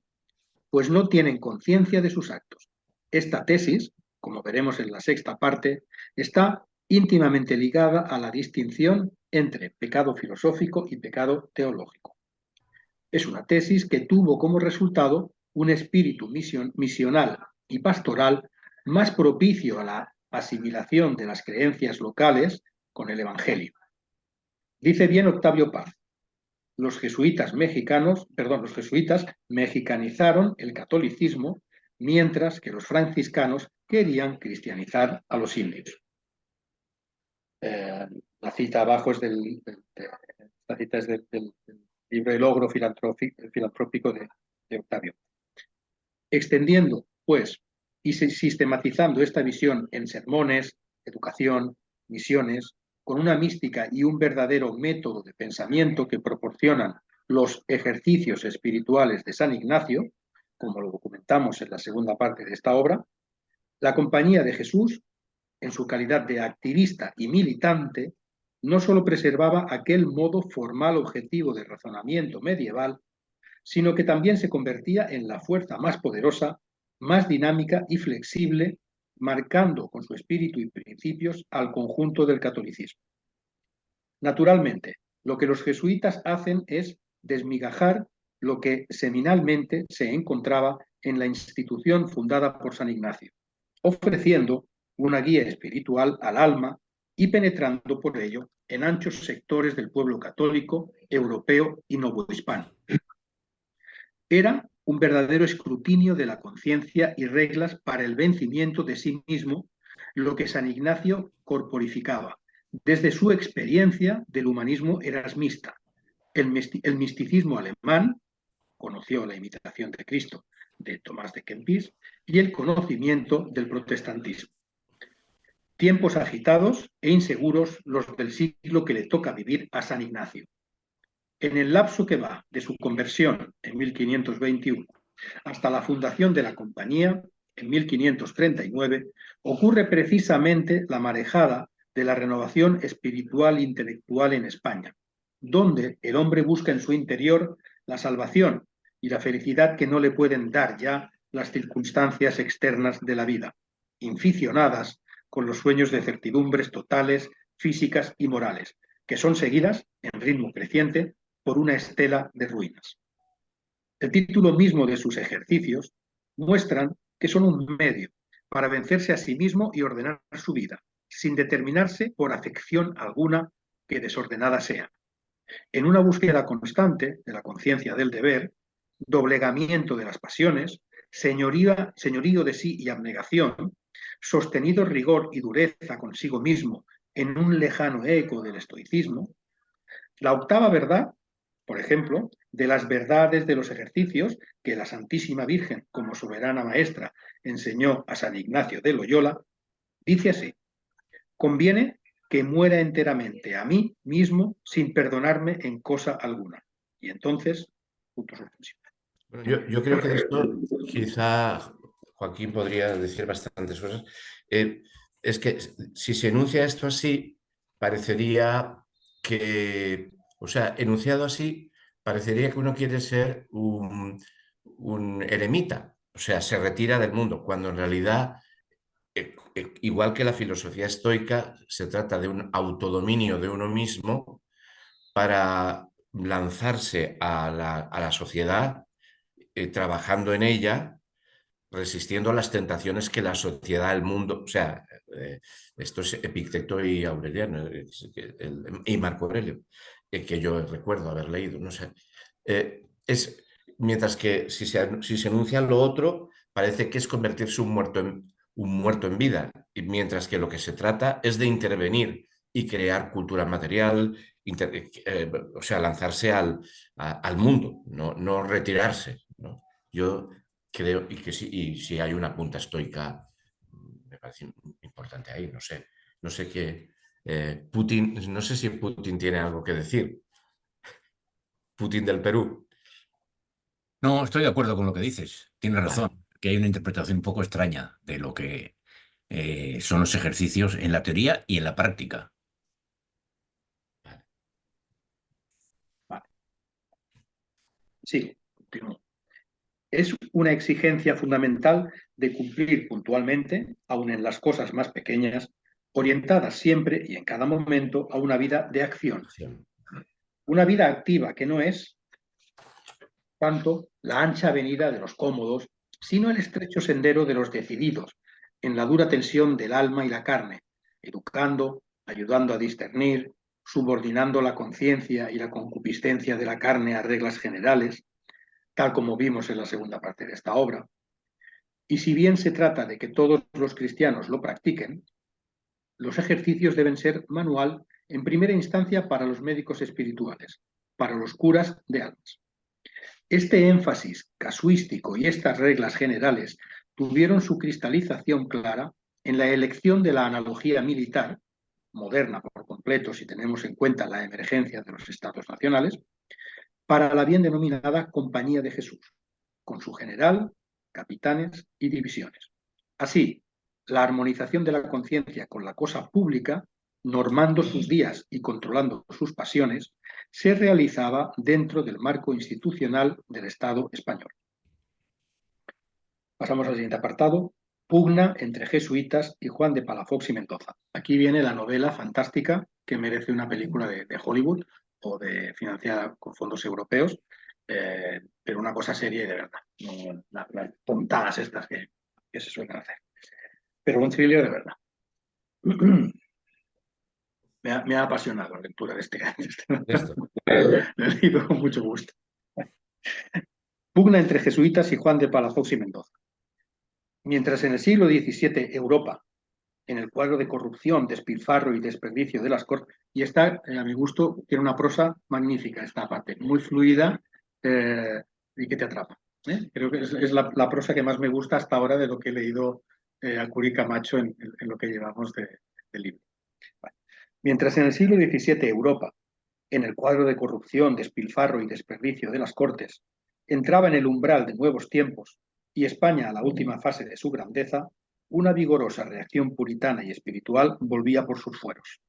pues no tienen conciencia de sus actos. Esta tesis, como veremos en la sexta parte, está íntimamente ligada a la distinción entre pecado filosófico y pecado teológico. Es una tesis que tuvo como resultado un espíritu misional y pastoral más propicio a la asimilación de las creencias locales con el Evangelio. Dice bien Octavio Paz: los jesuitas mexicanizaron el catolicismo, mientras que los franciscanos querían cristianizar a los indios. La cita abajo es del libro El Logro Filantrópico de Octavio. Extendiendo, pues, y sistematizando esta visión en sermones, educación, misiones, con una mística y un verdadero método de pensamiento que proporcionan los ejercicios espirituales de San Ignacio, como lo documentamos en la segunda parte de esta obra, la Compañía de Jesús, en su calidad de activista y militante, no solo preservaba aquel modo formal objetivo de razonamiento medieval, sino que también se convertía en la fuerza más poderosa, más dinámica y flexible, marcando con su espíritu y principios al conjunto del catolicismo. Naturalmente, lo que los jesuitas hacen es desmigajar lo que seminalmente se encontraba en la institución fundada por San Ignacio, ofreciendo una guía espiritual al alma y penetrando por ello en anchos sectores del pueblo católico, europeo y novohispano. Era un verdadero escrutinio de la conciencia y reglas para el vencimiento de sí mismo, lo que San Ignacio corporificaba desde su experiencia del humanismo erasmista. El misticismo alemán conoció la imitación de Cristo de Tomás de Kempis y el conocimiento del protestantismo. Tiempos agitados e inseguros los del siglo que le toca vivir a San Ignacio. En el lapso que va de su conversión en 1521 hasta la fundación de la compañía en 1539, ocurre precisamente la marejada de la renovación espiritual e intelectual en España, donde el hombre busca en su interior la salvación y la felicidad que no le pueden dar ya las circunstancias externas de la vida, inficionadas con los sueños de certidumbres totales, físicas y morales, que son seguidas, en ritmo creciente, por una estela de ruinas. El título mismo de sus ejercicios muestran que son un medio para vencerse a sí mismo y ordenar su vida, sin determinarse por afección alguna que desordenada sea. En una búsqueda constante de la conciencia del deber, doblegamiento de las pasiones, señorío de sí y abnegación, sostenido rigor y dureza consigo mismo en un lejano eco del estoicismo, la octava verdad, por ejemplo, de las verdades de los ejercicios que la Santísima Virgen, como soberana maestra, enseñó a San Ignacio de Loyola, dice así: conviene que muera enteramente a mí mismo sin perdonarme en cosa alguna. Y entonces, puntos suspensivos. Bueno, yo creo que de esto quizá Joaquín podría decir bastantes cosas. Es que si se enuncia esto así, parecería que, o sea, enunciado así, parecería que uno quiere ser un eremita, o sea, se retira del mundo, cuando en realidad, igual que la filosofía estoica, se trata de un autodominio de uno mismo para lanzarse a la sociedad, trabajando en ella, resistiendo a las tentaciones que la sociedad, el mundo, o sea, esto es Epicteto y Aureliano y Marco Aurelio, que yo recuerdo haber leído, no sé. mientras que si se enuncia lo otro, parece que es convertirse un muerto en vida, y mientras que lo que se trata es de intervenir y crear cultura material, o sea, lanzarse al mundo, no retirarse, ¿no? Yo creo y si hay una punta estoica, me parece importante ahí, no sé qué. Putin, no sé si Putin tiene algo que decir. Putin del Perú. No, estoy de acuerdo con lo que dices. Tienes Vale, razón, que hay una interpretación un poco extraña de lo que son los ejercicios en la teoría y en la práctica. vale. Vale. Sí, continúo. Es una exigencia fundamental de cumplir puntualmente, aun en las cosas más pequeñas, orientadas siempre y en cada momento a una vida de acción. Acción. Una vida activa que no es tanto la ancha avenida de los cómodos, sino el estrecho sendero de los decididos, en la dura tensión del alma y la carne, educando, ayudando a discernir, subordinando la conciencia y la concupiscencia de la carne a reglas generales, tal como vimos en la segunda parte de esta obra. Y si bien se trata de que todos los cristianos lo practiquen, los ejercicios deben ser manual en primera instancia para los médicos espirituales, para los curas de almas. Este énfasis casuístico y estas reglas generales tuvieron su cristalización clara en la elección de la analogía militar, moderna por completo si tenemos en cuenta la emergencia de los estados nacionales, para la bien denominada Compañía de Jesús, con su general, capitanes y divisiones. Así, la armonización de la conciencia con la cosa pública, normando sus días y controlando sus pasiones, se realizaba dentro del marco institucional del Estado español. Pasamos al siguiente apartado. Pugna entre jesuitas y Juan de Palafox y Mendoza. Aquí viene la novela fantástica que merece una película de Hollywood o financiada con fondos europeos, pero una cosa seria y de verdad, no las tontadas estas que se suelen hacer. Pero un thriller de verdad. Me ha apasionado la lectura de este Esto. Lo he leído con mucho gusto. Pugna entre jesuitas y Juan de Palafox y Mendoza. Mientras en el siglo XVII Europa, en el cuadro de corrupción, despilfarro y desperdicio de las cortes, y está, a mi gusto, tiene una prosa magnífica esta parte, muy fluida y que te atrapa. Creo que es la prosa que más me gusta hasta ahora de lo que he leído a Curí Camacho en lo que llevamos del libro. Vale. Mientras en el siglo XVII Europa, en el cuadro de corrupción, despilfarro y desperdicio de las cortes, entraba en el umbral de nuevos tiempos y España a la última fase de su grandeza, una vigorosa reacción puritana y espiritual volvía por sus fueros.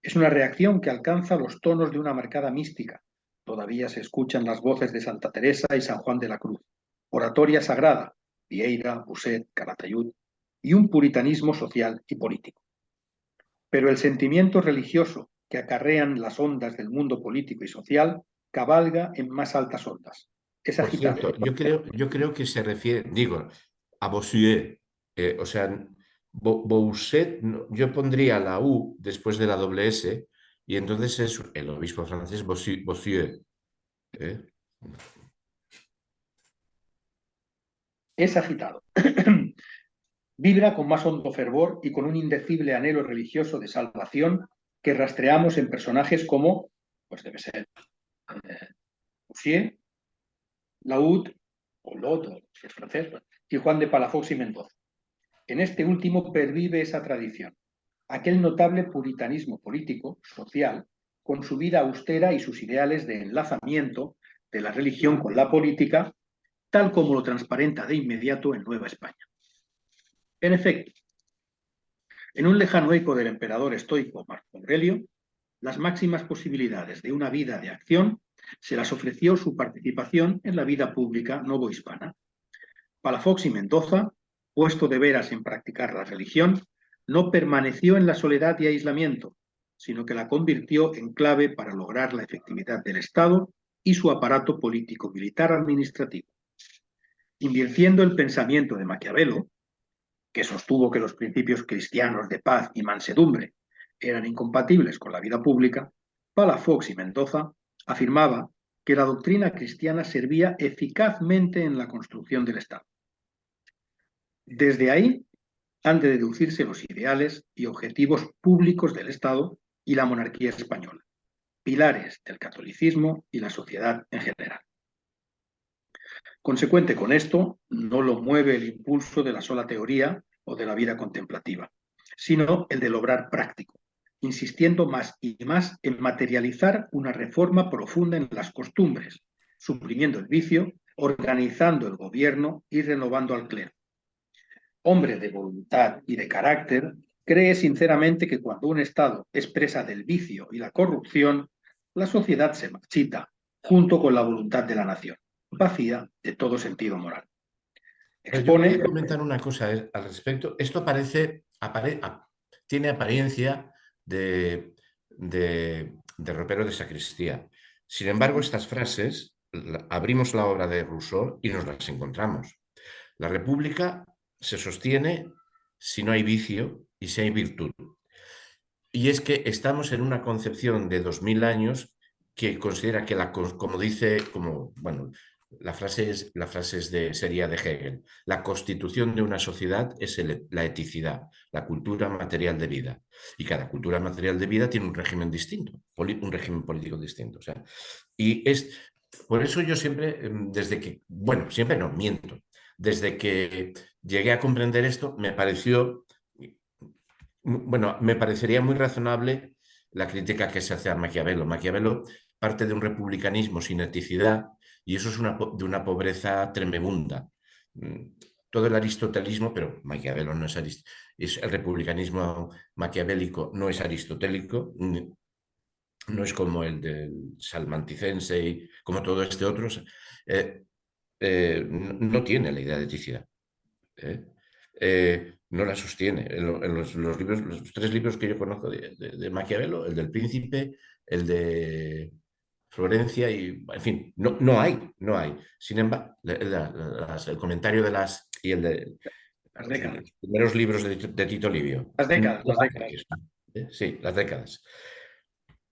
Es una reacción que alcanza los tonos de una marcada mística. Todavía se escuchan las voces de Santa Teresa y San Juan de la Cruz, oratoria sagrada, Vieira, Buset, Calatayud, y un puritanismo social y político. Pero el sentimiento religioso que acarrean las ondas del mundo político y social cabalga en más altas ondas. Es Por agitado. cierto, yo creo que se refiere, digo, a Bossuet, o sea, Bossuet, yo pondría la U después de la doble S, y entonces es el obispo francés Bossuet. Es agitado. Vibra con más hondo fervor y con un indecible anhelo religioso de salvación que rastreamos en personajes como, pues debe ser, Bossuet, Laud, o Lot, si es francés, y Juan de Palafox y Mendoza. En este último pervive esa tradición, aquel notable puritanismo político, social, con su vida austera y sus ideales de enlazamiento de la religión con la política, tal como lo transparenta de inmediato en Nueva España. En efecto, en un lejano eco del emperador estoico Marco Aurelio, las máximas posibilidades de una vida de acción se las ofreció su participación en la vida pública novohispana. Palafox y Mendoza, puesto de veras en practicar la religión, no permaneció en la soledad y aislamiento, sino que la convirtió en clave para lograr la efectividad del Estado y su aparato político-militar administrativo. Invirtiendo el pensamiento de Maquiavelo, que sostuvo que los principios cristianos de paz y mansedumbre eran incompatibles con la vida pública, Palafox y Mendoza afirmaba que la doctrina cristiana servía eficazmente en la construcción del Estado. Desde ahí han de deducirse los ideales y objetivos públicos del Estado y la monarquía española, pilares del catolicismo y la sociedad en general. Consecuente con esto, no lo mueve el impulso de la sola teoría o de la vida contemplativa, sino el del obrar práctico, insistiendo más y más en materializar una reforma profunda en las costumbres, suprimiendo el vicio, organizando el gobierno y renovando al clero. Hombre de voluntad y de carácter, cree sinceramente que cuando un Estado es presa del vicio y la corrupción, la sociedad se marchita, junto con la voluntad de la nación, vacía de todo sentido moral. Yo quería comentar una cosa al respecto. Esto tiene apariencia de ropero de sacristía. Sin embargo, estas frases, abrimos la obra de Rousseau y nos las encontramos. La República se sostiene si no hay vicio y si hay virtud. Y es que estamos en una concepción de 2000 años que considera que, la frase sería de Hegel, la constitución de una sociedad es la eticidad, la cultura material de vida. Y cada cultura material de vida tiene un régimen distinto, un régimen político distinto. O sea, por eso yo siempre, siempre no, miento. Desde que llegué a comprender esto, me parecería muy razonable la crítica que se hace a Maquiavelo. Maquiavelo parte de un republicanismo sin eticidad y eso es de una pobreza tremenda. Todo el aristotelismo, pero Maquiavelo no es el republicanismo maquiavélico no es aristotélico, no es como el del salmanticense y como todo este otro. No tiene la idea de eticidad. No la sostiene. En los libros, los 3 libros que yo conozco de Maquiavelo, el del Príncipe, el de Florencia y, en fin, no hay. Sin embargo, el comentario de las y el de los primeros libros de Tito Livio. Las décadas. Sí, las décadas.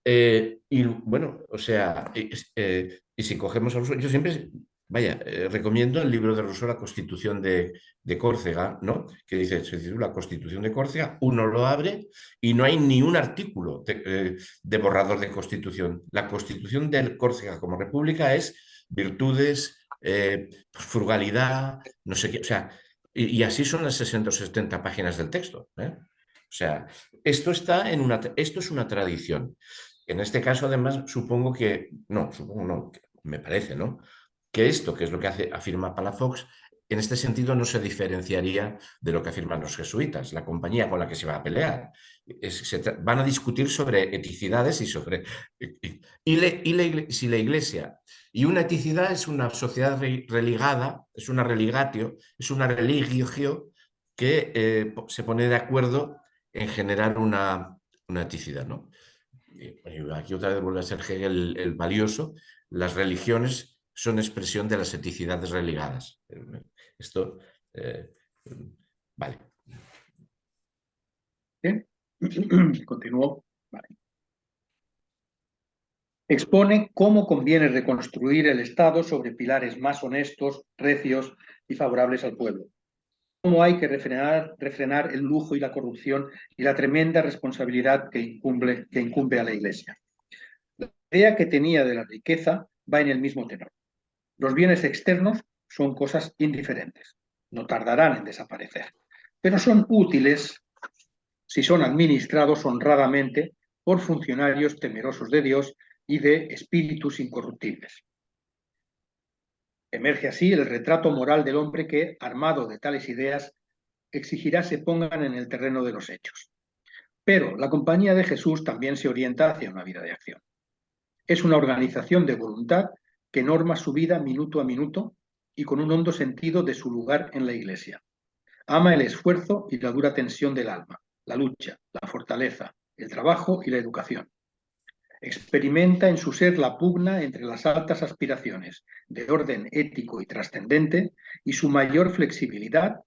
Y bueno, o sea, y si cogemos a Rousseau, yo siempre, recomiendo el libro de Rousseau, La Constitución de Córcega, ¿no? Que se titula Constitución de Córcega, uno lo abre y no hay ni un artículo de borrador de Constitución. La Constitución de Córcega como república es virtudes, frugalidad, no sé qué, o sea, y así son las 60 o 70 páginas del texto, ¿eh? O sea, esto es una tradición. En este caso, además, me parece, ¿no? Que esto, que es lo que afirma Palafox, en este sentido no se diferenciaría de lo que afirman los jesuitas, la compañía con la que se va a pelear. Van a discutir sobre eticidades y sobre... si la Iglesia... Y una eticidad es una sociedad religada, es una religatio, es una religio que se pone de acuerdo en generar una eticidad, ¿no? Aquí otra vez vuelve a ser Hegel el valioso. Las religiones son expresión de las eticidades religadas. Esto, vale. Bien. Continúo. Vale. Expone cómo conviene reconstruir el Estado sobre pilares más honestos, recios y favorables al pueblo. Cómo hay que refrenar el lujo y la corrupción y la tremenda responsabilidad que incumbe a la Iglesia. La idea que tenía de la riqueza va en el mismo tenor. Los bienes externos son cosas indiferentes, no tardarán en desaparecer, pero son útiles si son administrados honradamente por funcionarios temerosos de Dios y de espíritus incorruptibles. Emerge así el retrato moral del hombre que, armado de tales ideas, exigirá se pongan en el terreno de los hechos. Pero la Compañía de Jesús también se orienta hacia una vida de acción. Es una organización de voluntad que norma su vida minuto a minuto y con un hondo sentido de su lugar en la Iglesia. Ama el esfuerzo y la dura tensión del alma, la lucha, la fortaleza, el trabajo y la educación. Experimenta en su ser la pugna entre las altas aspiraciones de orden ético y trascendente y su mayor flexibilidad,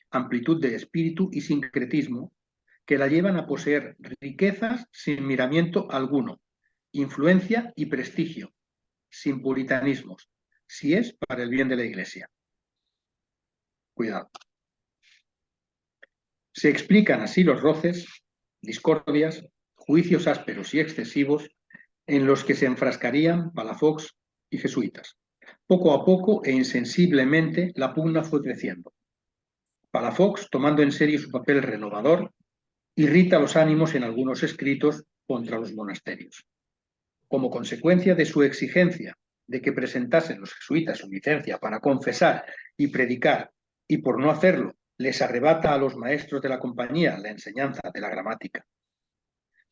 amplitud de espíritu y sincretismo que la llevan a poseer riquezas sin miramiento alguno, influencia y prestigio, sin puritanismos, si es para el bien de la Iglesia. Cuidado. Se explican así los roces, discordias, juicios ásperos y excesivos en los que se enfrascarían Palafox y jesuitas. Poco a poco e insensiblemente la pugna fue creciendo. Palafox, tomando en serio su papel renovador, irrita los ánimos en algunos escritos contra los monasterios. Como consecuencia de su exigencia de que presentasen los jesuitas su licencia para confesar y predicar, y por no hacerlo les arrebata a los maestros de la compañía la enseñanza de la gramática.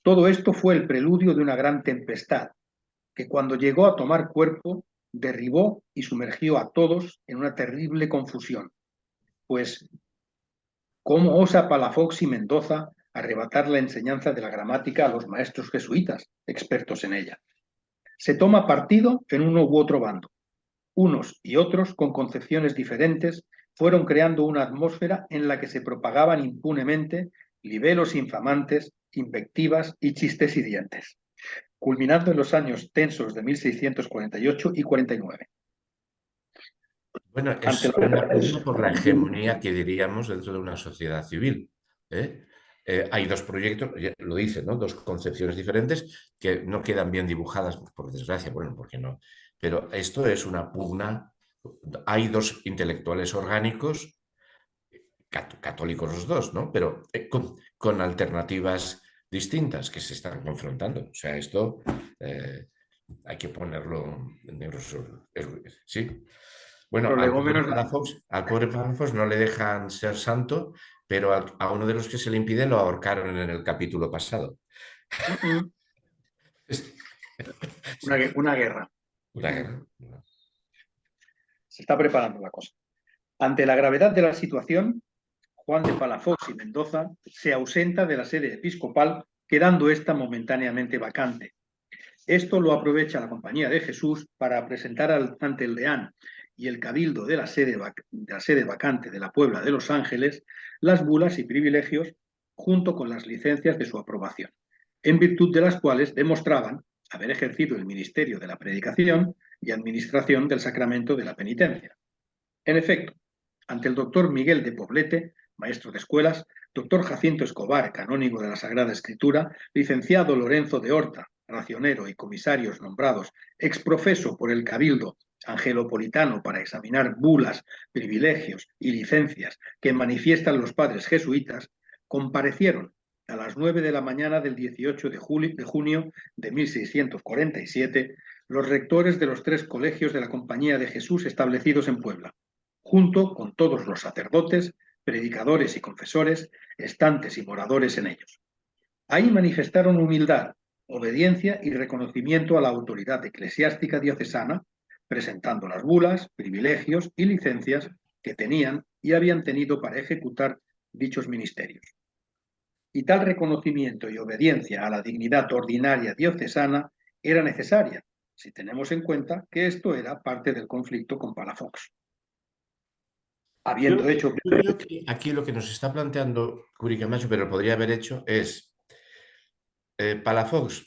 Todo esto fue el preludio de una gran tempestad que, cuando llegó a tomar cuerpo, derribó y sumergió a todos en una terrible confusión. Pues, ¿cómo osa Palafox y Mendoza arrebatar la enseñanza de la gramática a los maestros jesuitas, expertos en ella? Se toma partido en uno u otro bando. Unos y otros, con concepciones diferentes, fueron creando una atmósfera en la que se propagaban impunemente libelos infamantes, invectivas y chistes hirientes, culminando en los años tensos de 1648 y 49. Bueno, es una pugna por la hegemonía que diríamos dentro de una sociedad civil. Hay dos proyectos, lo dice, ¿no? Dos concepciones diferentes que no quedan bien dibujadas, por desgracia, bueno, ¿por qué no? Pero esto es una pugna. Hay dos intelectuales orgánicos, católicos los dos, ¿no? Pero con alternativas distintas que se están confrontando. O sea, esto hay que ponerlo en negro sobre. Sí. Bueno, al pobre Palafox no le dejan ser santo, pero a uno de los que se le impide lo ahorcaron en el capítulo pasado. Una guerra. Una guerra. Se está preparando la cosa. Ante la gravedad de la situación, Juan de Palafox y Mendoza se ausenta de la sede episcopal, quedando esta momentáneamente vacante. Esto lo aprovecha la Compañía de Jesús para presentar ante el deán y el cabildo de la sede vacante de la Puebla de Los Ángeles las bulas y privilegios junto con las licencias de su aprobación, en virtud de las cuales demostraban haber ejercido el ministerio de la predicación y administración del sacramento de la penitencia. En efecto, ante el doctor Miguel de Poblete, maestro de escuelas, doctor Jacinto Escobar, canónigo de la Sagrada Escritura, licenciado Lorenzo de Horta, racionero y comisarios nombrados exprofeso por el Cabildo Angelopolitano para examinar bulas, privilegios y licencias que manifiestan los padres jesuitas, comparecieron a las 9 de la mañana del 18 de junio de 1647 los rectores de los 3 colegios de la Compañía de Jesús establecidos en Puebla, junto con todos los sacerdotes, predicadores y confesores, estantes y moradores en ellos. Ahí manifestaron humildad, obediencia y reconocimiento a la autoridad eclesiástica diocesana, presentando las bulas, privilegios y licencias que tenían y habían tenido para ejecutar dichos ministerios. Y tal reconocimiento y obediencia a la dignidad ordinaria diocesana era necesaria, si tenemos en cuenta que esto era parte del conflicto con Palafox. Habiendo hecho... Yo creo que aquí lo que nos está planteando Curi Camacho, pero podría haber hecho, es Palafox,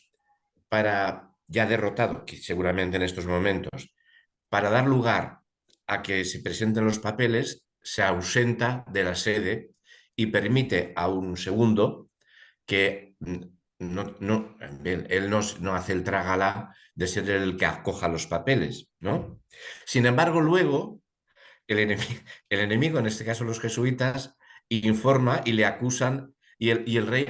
para ya derrotado, que seguramente en estos momentos, para dar lugar a que se presenten los papeles, se ausenta de la sede y permite a un segundo que él no hace el trágala de ser el que acoja los papeles, ¿no? Sin embargo, luego el enemigo, en este caso los jesuitas, informa y le acusan, y el rey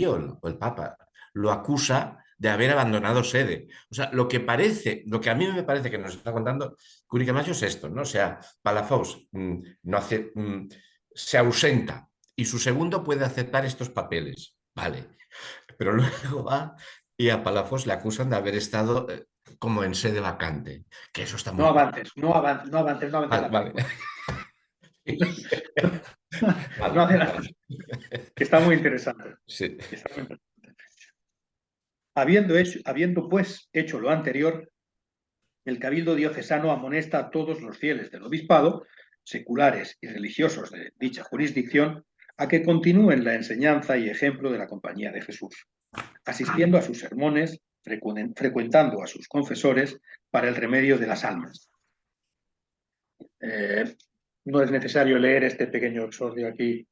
o el papa lo acusa de haber abandonado sede. O sea, lo que a mí me parece que nos está contando Curi Camacho es esto, ¿no? O sea, Palafox se ausenta y su segundo puede aceptar estos papeles, ¿vale? Pero luego va y a Palafox le acusan de haber estado como en sede vacante, que eso está muy... No avances. Vale. No adelantes. Que está muy interesante. Sí. Está muy interesante. Habiendo pues hecho lo anterior, el Cabildo Diocesano amonesta a todos los fieles del obispado, seculares y religiosos de dicha jurisdicción, a que continúen la enseñanza y ejemplo de la Compañía de Jesús, asistiendo a sus sermones, frecuentando a sus confesores para el remedio de las almas. No es necesario leer este pequeño exordio aquí.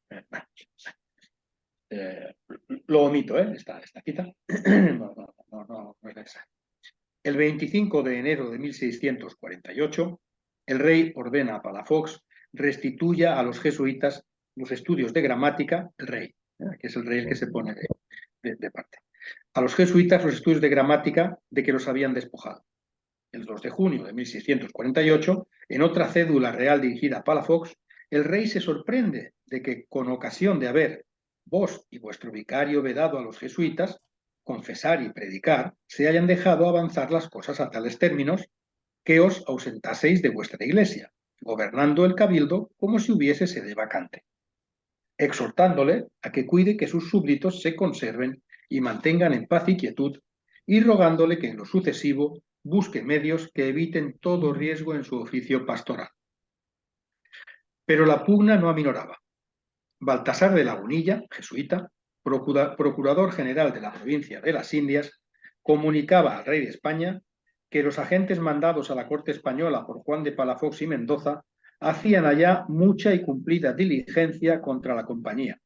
Lo omito, está quita. No es necesario. El 25 de enero de 1648, el rey ordena a Palafox restituya a los jesuitas los estudios de gramática, el rey, que es el rey el que se pone de parte, a los jesuitas los estudios de gramática de que los habían despojado. El 2 de junio de 1648, en otra cédula real dirigida a Palafox, el rey se sorprende de que, con ocasión de haber vos y vuestro vicario vedado a los jesuitas confesar y predicar, se hayan dejado avanzar las cosas a tales términos que os ausentaseis de vuestra iglesia, gobernando el cabildo como si hubiese sede vacante, exhortándole a que cuide que sus súbditos se conserven y mantengan en paz y quietud, y rogándole que en lo sucesivo busque medios que eviten todo riesgo en su oficio pastoral. Pero la pugna no aminoraba. Baltasar de Lagunilla, jesuita, procurador general de la provincia de las Indias, comunicaba al rey de España que los agentes mandados a la corte española por Juan de Palafox y Mendoza hacían allá mucha y cumplida diligencia contra la compañía,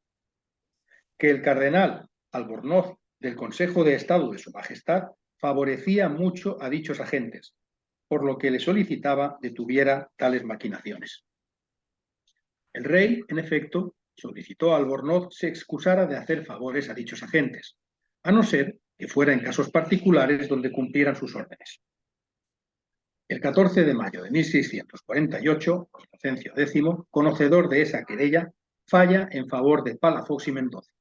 que el cardenal Albornoz del Consejo de Estado de Su Majestad favorecía mucho a dichos agentes, por lo que le solicitaba detuviera tales maquinaciones. El rey, en efecto, solicitó a Albornoz se excusara de hacer favores a dichos agentes, a no ser que fuera en casos particulares donde cumplieran sus órdenes. El 14 de mayo de 1648, Inocencio X, conocedor de esa querella, falla en favor de Palafox y Mendoza.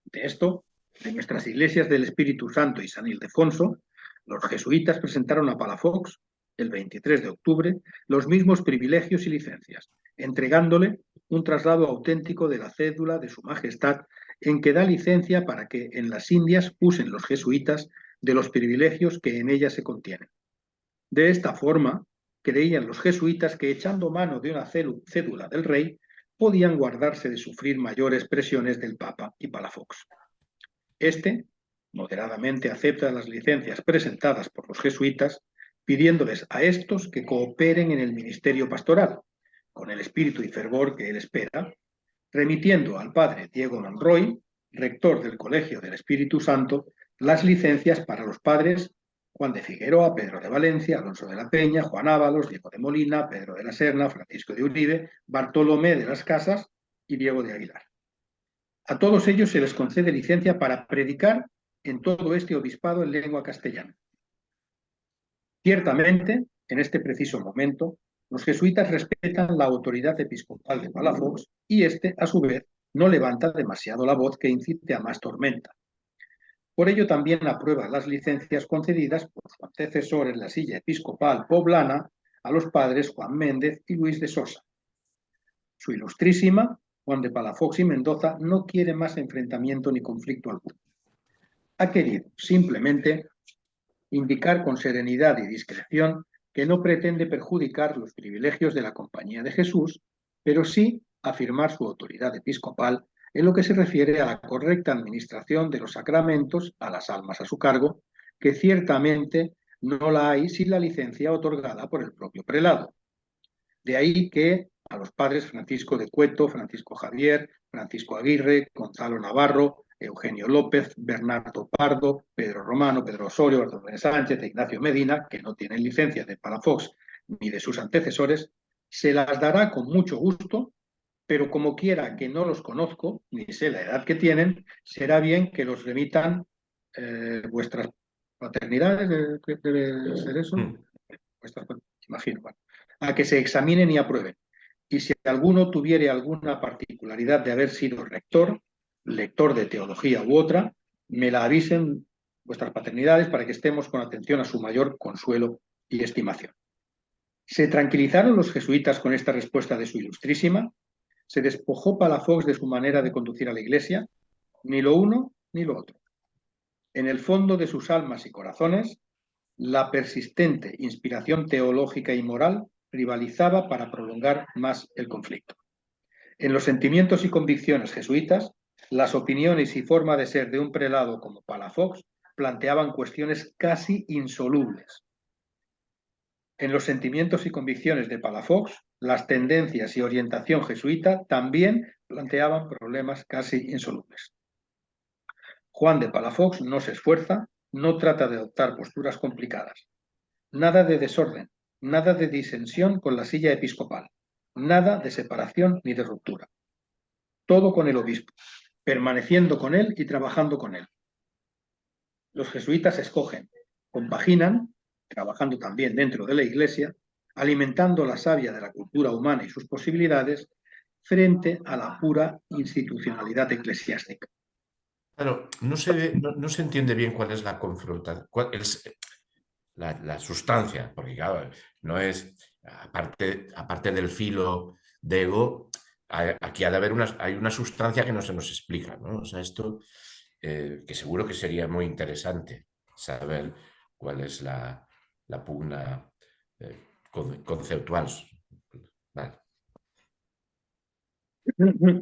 De esto, de nuestras iglesias del Espíritu Santo y San Ildefonso, los jesuitas presentaron a Palafox, el 23 de octubre, los mismos privilegios y licencias, entregándole un traslado auténtico de la cédula de Su Majestad en que da licencia para que en las Indias usen los jesuitas de los privilegios que en ella se contienen. De esta forma, creían los jesuitas que echando mano de una cédula del rey, podían guardarse de sufrir mayores presiones del Papa y Palafox. Este, moderadamente acepta las licencias presentadas por los jesuitas, pidiéndoles a estos que cooperen en el ministerio pastoral, con el espíritu y fervor que él espera, remitiendo al padre Diego Monroy, rector del Colegio del Espíritu Santo, las licencias para los padres Juan de Figueroa, Pedro de Valencia, Alonso de la Peña, Juan Ábalos, Diego de Molina, Pedro de la Serna, Francisco de Uribe, Bartolomé de las Casas y Diego de Aguilar. A todos ellos se les concede licencia para predicar en todo este obispado en lengua castellana. Ciertamente, en este preciso momento, los jesuitas respetan la autoridad episcopal de Palafox y este, a su vez, no levanta demasiado la voz que incite a más tormenta. Por ello también aprueba las licencias concedidas por su antecesor en la silla episcopal poblana a los padres Juan Méndez y Luis de Sosa. Su ilustrísima, Juan de Palafox y Mendoza, no quiere más enfrentamiento ni conflicto alguno. Ha querido simplemente indicar con serenidad y discreción que no pretende perjudicar los privilegios de la Compañía de Jesús, pero sí afirmar su autoridad episcopal en lo que se refiere a la correcta administración de los sacramentos a las almas a su cargo, que ciertamente no la hay sin la licencia otorgada por el propio prelado. De ahí que a los padres Francisco de Cueto, Francisco Javier, Francisco Aguirre, Gonzalo Navarro, Eugenio López, Bernardo Pardo, Pedro Romano, Pedro Osorio, Bartolomé Sánchez e Ignacio Medina, que no tienen licencia de Palafox ni de sus antecesores, se las dará con mucho gusto, pero como quiera que no los conozco, ni sé la edad que tienen, será bien que los remitan vuestras paternidades, ¿debe ser eso? Vuestras, imagino, bueno, a que se examinen y aprueben. Y si alguno tuviere alguna particularidad de haber sido rector, lector de teología u otra, me la avisen vuestras paternidades para que estemos con atención a su mayor consuelo y estimación. ¿Se tranquilizaron los jesuitas con esta respuesta de su ilustrísima? ¿Se despojó Palafox de su manera de conducir a la Iglesia? Ni lo uno ni lo otro. En el fondo de sus almas y corazones, la persistente inspiración teológica y moral rivalizaba para prolongar más el conflicto. En los sentimientos y convicciones jesuitas, las opiniones y forma de ser de un prelado como Palafox planteaban cuestiones casi insolubles. En los sentimientos y convicciones de Palafox, las tendencias y orientación jesuita también planteaban problemas casi insolubles. Juan de Palafox no se esfuerza, no trata de adoptar posturas complicadas. Nada de desorden, nada de disensión con la silla episcopal, nada de separación ni de ruptura. Todo con el obispo, permaneciendo con él y trabajando con él. Los jesuitas escogen, compaginan, trabajando también dentro de la Iglesia, alimentando la savia de la cultura humana y sus posibilidades frente a la pura institucionalidad eclesiástica. Claro, no se entiende bien cuál es la confrontación, cuál es la sustancia, porque claro, no es, aparte del filo de ego, aquí ha de haber hay una sustancia que no se nos explica, ¿no? O sea, esto que seguro que sería muy interesante saber cuál es la pugna conceptual. Vale.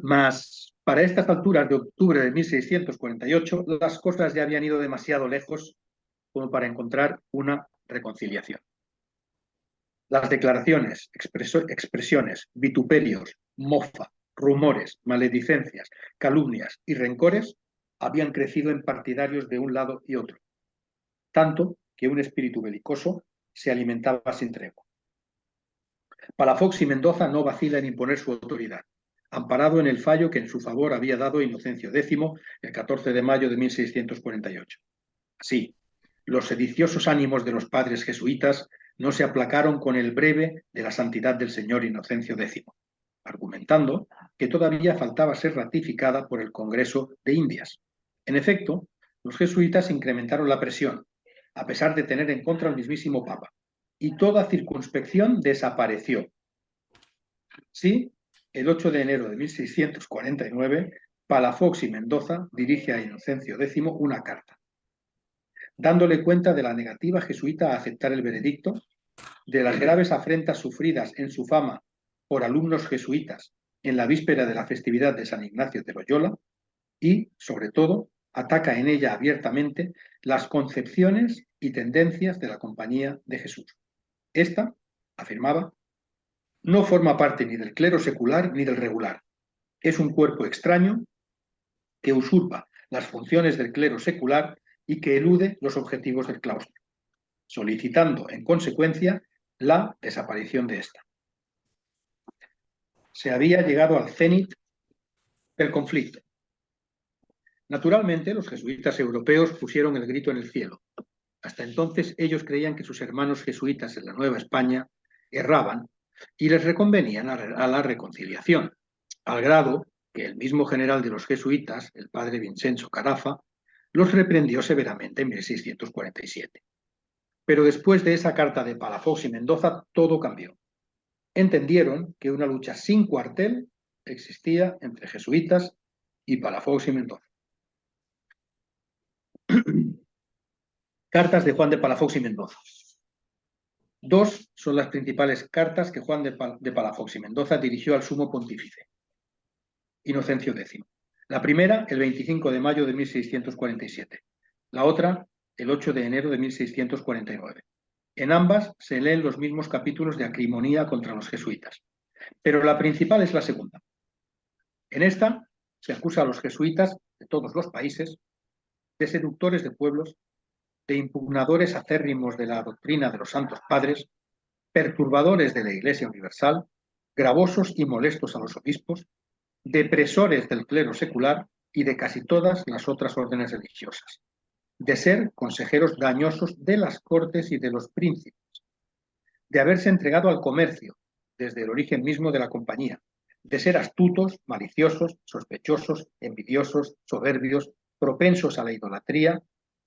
Mas para estas alturas de octubre de 1648, las cosas ya habían ido demasiado lejos como para encontrar una reconciliación. Las declaraciones, expresiones, vituperios, mofa, rumores, maledicencias, calumnias y rencores habían crecido en partidarios de un lado y otro, tanto que un espíritu belicoso se alimentaba sin tregua. Palafox y Mendoza no vacila en imponer su autoridad, amparado en el fallo que en su favor había dado Inocencio X el 14 de mayo de 1648. Así, los sediciosos ánimos de los padres jesuitas no se aplacaron con el breve de la santidad del señor Inocencio X, argumentando que todavía faltaba ser ratificada por el Congreso de Indias. En efecto, los jesuitas incrementaron la presión, a pesar de tener en contra al mismísimo Papa, y toda circunspección desapareció. Sí, el 8 de enero de 1649, Palafox y Mendoza dirige a Inocencio X una carta, dándole cuenta de la negativa jesuita a aceptar el veredicto, de las graves afrentas sufridas en su fama por alumnos jesuitas en la víspera de la festividad de San Ignacio de Loyola y, sobre todo, ataca en ella abiertamente las concepciones y tendencias de la Compañía de Jesús. Esta, afirmaba, no forma parte ni del clero secular ni del regular. Es un cuerpo extraño que usurpa las funciones del clero secular y que elude los objetivos del claustro, solicitando, en consecuencia, la desaparición de esta. Se había llegado al cénit del conflicto. Naturalmente, los jesuitas europeos pusieron el grito en el cielo. Hasta entonces ellos creían que sus hermanos jesuitas en la Nueva España erraban y les reconvenían a la reconciliación, al grado que el mismo general de los jesuitas, el padre Vincenzo Carafa, los reprendió severamente en 1647. Pero después de esa carta de Palafox y Mendoza, todo cambió. Entendieron que una lucha sin cuartel existía entre jesuitas y Palafox y Mendoza. Cartas de Juan de Palafox y Mendoza. Dos son las principales cartas que Juan de Palafox y Mendoza dirigió al sumo pontífice, Inocencio X. La primera, el 25 de mayo de 1647. La otra, el 8 de enero de 1649. En ambas se leen los mismos capítulos de acrimonía contra los jesuitas, pero la principal es la segunda. En esta se acusa a los jesuitas de todos los países de seductores de pueblos, de impugnadores acérrimos de la doctrina de los santos padres, perturbadores de la Iglesia universal, gravosos y molestos a los obispos, depresores del clero secular y de casi todas las otras órdenes religiosas, de ser consejeros dañosos de las cortes y de los príncipes, de haberse entregado al comercio desde el origen mismo de la compañía, de ser astutos, maliciosos, sospechosos, envidiosos, soberbios, propensos a la idolatría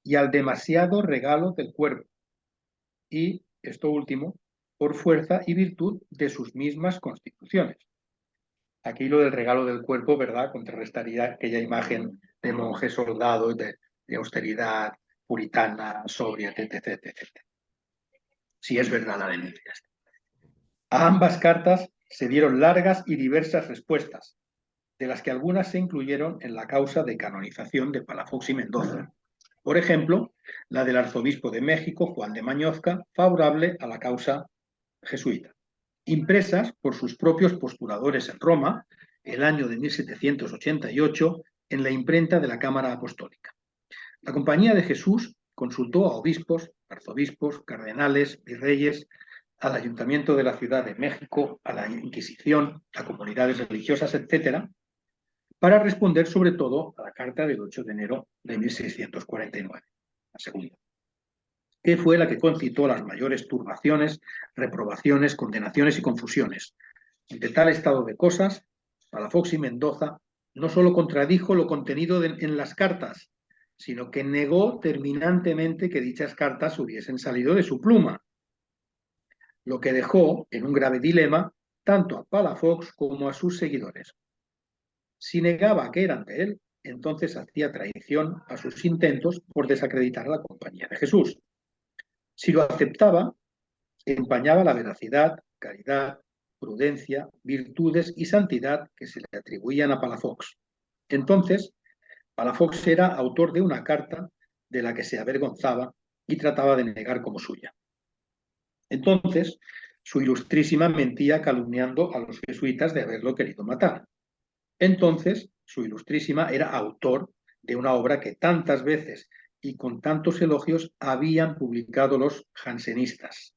y al demasiado regalo del cuerpo, y, esto último, por fuerza y virtud de sus mismas constituciones. Aquí lo del regalo del cuerpo, ¿verdad?, contrarrestaría aquella imagen de monje soldado, de austeridad puritana, sobria, etc. Si es verdad la denuncia. A ambas cartas se dieron largas y diversas respuestas, de las que algunas se incluyeron en la causa de canonización de Palafox y Mendoza, Por ejemplo, la del arzobispo de México, Juan de Mañozca, favorable a la causa jesuita, impresas por sus propios postuladores en Roma, el año de 1788, en la imprenta de la Cámara Apostólica. La Compañía de Jesús consultó a obispos, arzobispos, cardenales, virreyes, al Ayuntamiento de la Ciudad de México, a la Inquisición, a comunidades religiosas, etc., para responder sobre todo a la carta del 8 de enero de 1649, la segunda, que fue la que concitó las mayores turbaciones, reprobaciones, condenaciones y confusiones. De tal estado de cosas, Palafox y Mendoza no solo contradijo lo contenido en las cartas, sino que negó terminantemente que dichas cartas hubiesen salido de su pluma, lo que dejó en un grave dilema tanto a Palafox como a sus seguidores. Si negaba que eran de él, entonces hacía traición a sus intentos por desacreditar a la Compañía de Jesús. Si lo aceptaba, empañaba la veracidad, caridad, prudencia, virtudes y santidad que se le atribuían a Palafox. Entonces, Palafox era autor de una carta de la que se avergonzaba y trataba de negar como suya. Entonces, su ilustrísima mentía calumniando a los jesuitas de haberlo querido matar. Entonces, su ilustrísima era autor de una obra que tantas veces y con tantos elogios habían publicado los jansenistas.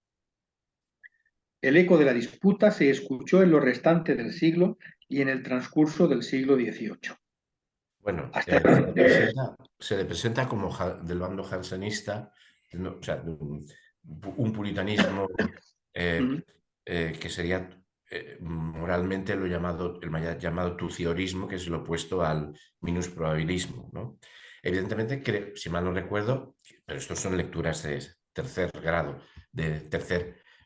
El eco de la disputa se escuchó en lo restante del siglo y en el transcurso del siglo XVIII. Bueno, se le presenta como del bando jansenista, o sea, un puritanismo que sería moralmente el llamado tuciorismo, que es lo opuesto al minusprobabilismo, ¿no? Evidentemente, creo, si mal no recuerdo, pero estos son lecturas de tercer grado,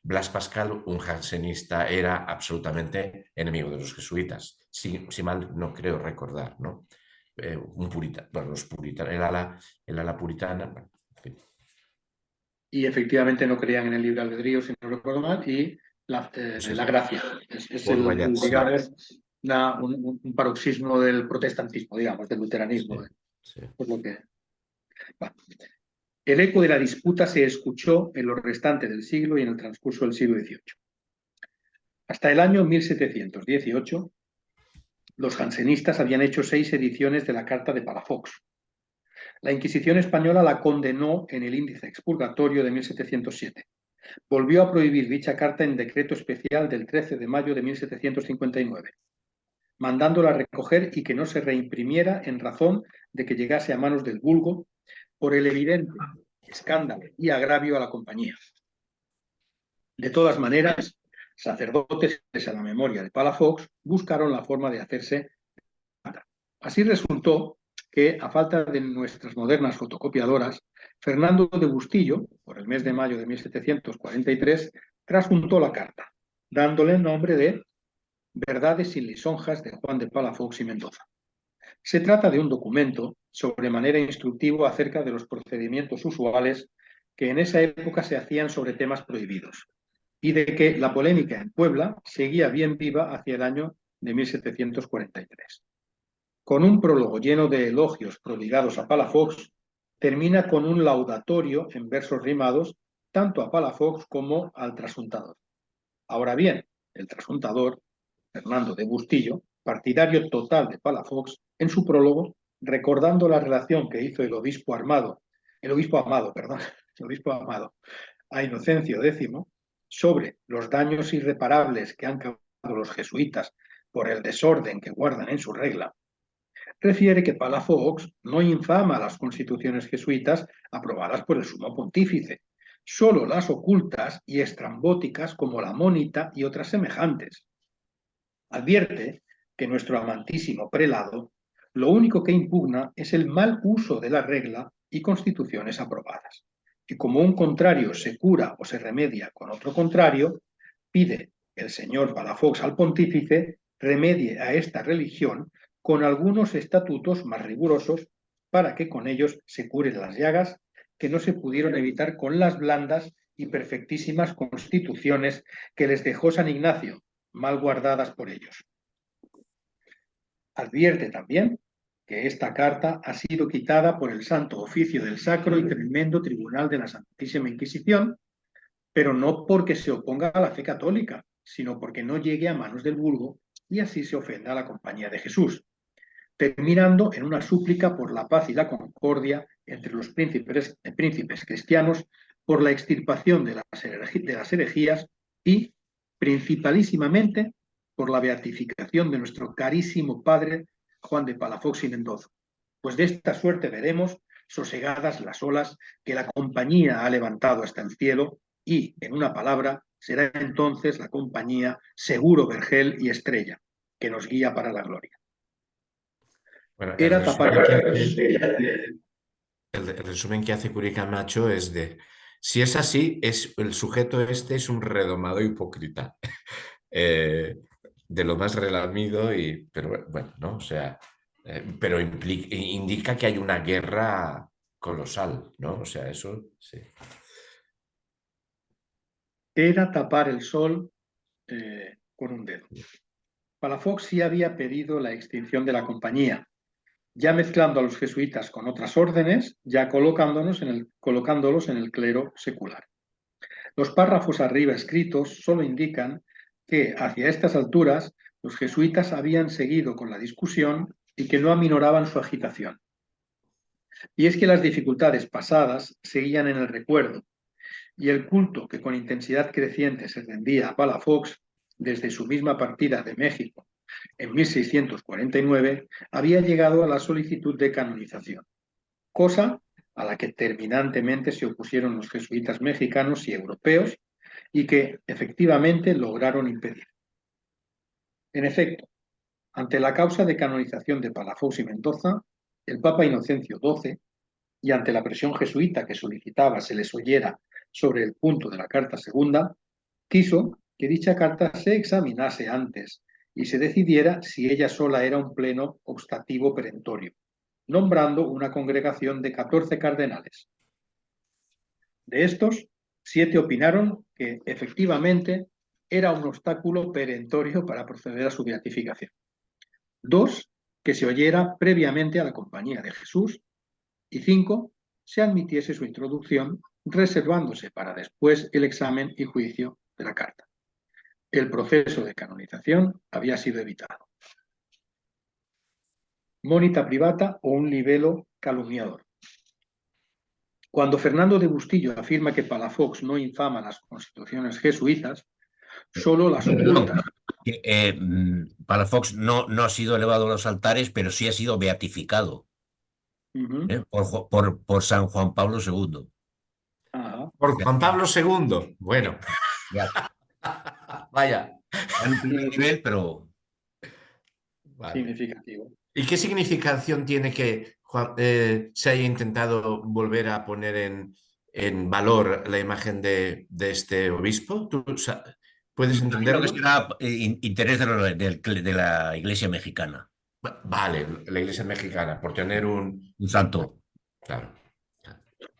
Blas Pascal, un jansenista, era absolutamente enemigo de los jesuitas, si mal no creo recordar, ¿no? Un puritano, bueno, los puritanos, el ala puritana, bueno, en fin. Y efectivamente no creían en el libre albedrío, si no recuerdo mal, y la gracia. Es un paroxismo del protestantismo, digamos, del luteranismo. Sí. Pues lo que... Bueno. El eco de la disputa se escuchó en lo restante del siglo y en el transcurso del siglo XVIII. Hasta el año 1718, los jansenistas habían hecho 6 ediciones de la Carta de Palafox. La Inquisición española la condenó en el índice expurgatorio de 1707. Volvió a prohibir dicha carta en decreto especial del 13 de mayo de 1759, mandándola recoger y que no se reimprimiera en razón de que llegase a manos del vulgo por el evidente escándalo y agravio a la compañía. De todas maneras, sacerdotes a la memoria de Palafox buscaron la forma de hacerse. Así resultó que, a falta de nuestras modernas fotocopiadoras, Fernando de Bustillo, por el mes de mayo de 1743, transjuntó la carta, dándole el nombre de Verdades sin lisonjas de Juan de Palafox y Mendoza. Se trata de un documento sobremanera instructivo acerca de los procedimientos usuales que en esa época se hacían sobre temas prohibidos, y de que la polémica en Puebla seguía bien viva hacia el año de 1743. Con un prólogo lleno de elogios prodigados a Palafox, termina con un laudatorio en versos rimados tanto a Palafox como al trasuntador. Ahora bien, el trasuntador, Fernando de Bustillo, partidario total de Palafox, en su prólogo, recordando la relación que hizo el obispo Amado a Inocencio X sobre los daños irreparables que han causado los jesuitas por el desorden que guardan en su regla, refiere que Palafox no infama las constituciones jesuitas aprobadas por el sumo pontífice, solo las ocultas y estrambóticas como la Mónita y otras semejantes. Advierte que nuestro amantísimo prelado lo único que impugna es el mal uso de la regla y constituciones aprobadas, y como un contrario se cura o se remedia con otro contrario, pide el señor Palafox al pontífice remedie a esta religión con algunos estatutos más rigurosos para que con ellos se curen las llagas que no se pudieron evitar con las blandas y perfectísimas constituciones que les dejó San Ignacio, mal guardadas por ellos. Advierte también que esta carta ha sido quitada por el santo oficio del Sacro y Tremendo Tribunal de la Santísima Inquisición, pero no porque se oponga a la fe católica, sino porque no llegue a manos del vulgo y así se ofenda a la Compañía de Jesús, terminando en una súplica por la paz y la concordia entre los príncipes cristianos, por la extirpación de las herejías y, principalísimamente, por la beatificación de nuestro carísimo padre Juan de Palafox y Mendoza. Pues de esta suerte veremos sosegadas las olas que la Compañía ha levantado hasta el cielo y, en una palabra, será entonces la Compañía seguro vergel y estrella que nos guía para la gloria. Bueno, Era tapar el resumen que hace Curi Camacho es de, si es así, el sujeto este es un redomado hipócrita, de lo más relamido, pero bueno, ¿no? O sea, pero indica que hay una guerra colosal, ¿no? O sea, eso sí. Era tapar el sol con un dedo. Palafox sí había pedido la extinción de la Compañía, ya mezclando a los jesuitas con otras órdenes, ya colocándolos en el clero secular. Los párrafos arriba escritos solo indican que hacia estas alturas los jesuitas habían seguido con la discusión y que no aminoraban su agitación. Y es que las dificultades pasadas seguían en el recuerdo, y el culto que con intensidad creciente se rendía a Palafox desde su misma partida de México en 1649 había llegado a la solicitud de canonización, cosa a la que terminantemente se opusieron los jesuitas mexicanos y europeos y que efectivamente lograron impedir. En efecto, ante la causa de canonización de Palafox y Mendoza, el Papa Inocencio XII, y ante la presión jesuita que solicitaba se les oyera sobre el punto de la carta segunda, quiso que dicha carta se examinase antes y se decidiera si ella sola era un pleno obstativo perentorio, nombrando una congregación de 14 cardenales. De estos, 7 opinaron que efectivamente era un obstáculo perentorio para proceder a su beatificación. 2, que se oyera previamente a la Compañía de Jesús, y 5, se admitiese su introducción, reservándose para después el examen y juicio de la carta. El proceso de canonización había sido evitado. Monita privata o un libelo calumniador. Cuando Fernando de Bustillo afirma que Palafox no infama las constituciones jesuitas, solo las oculta. Palafox no ha sido elevado a los altares, pero sí ha sido beatificado por San Juan Pablo II. Ajá. Por Juan Pablo II. Bueno, Ya. vaya. En un primer nivel, pero Vale. Significativo. ¿Y qué significación tiene que se haya intentado volver a poner en valor la imagen de este obispo? ¿Tú puedes imagino entenderlo? que será interés de la Iglesia mexicana. Vale, la Iglesia mexicana, por tener un santo. Claro,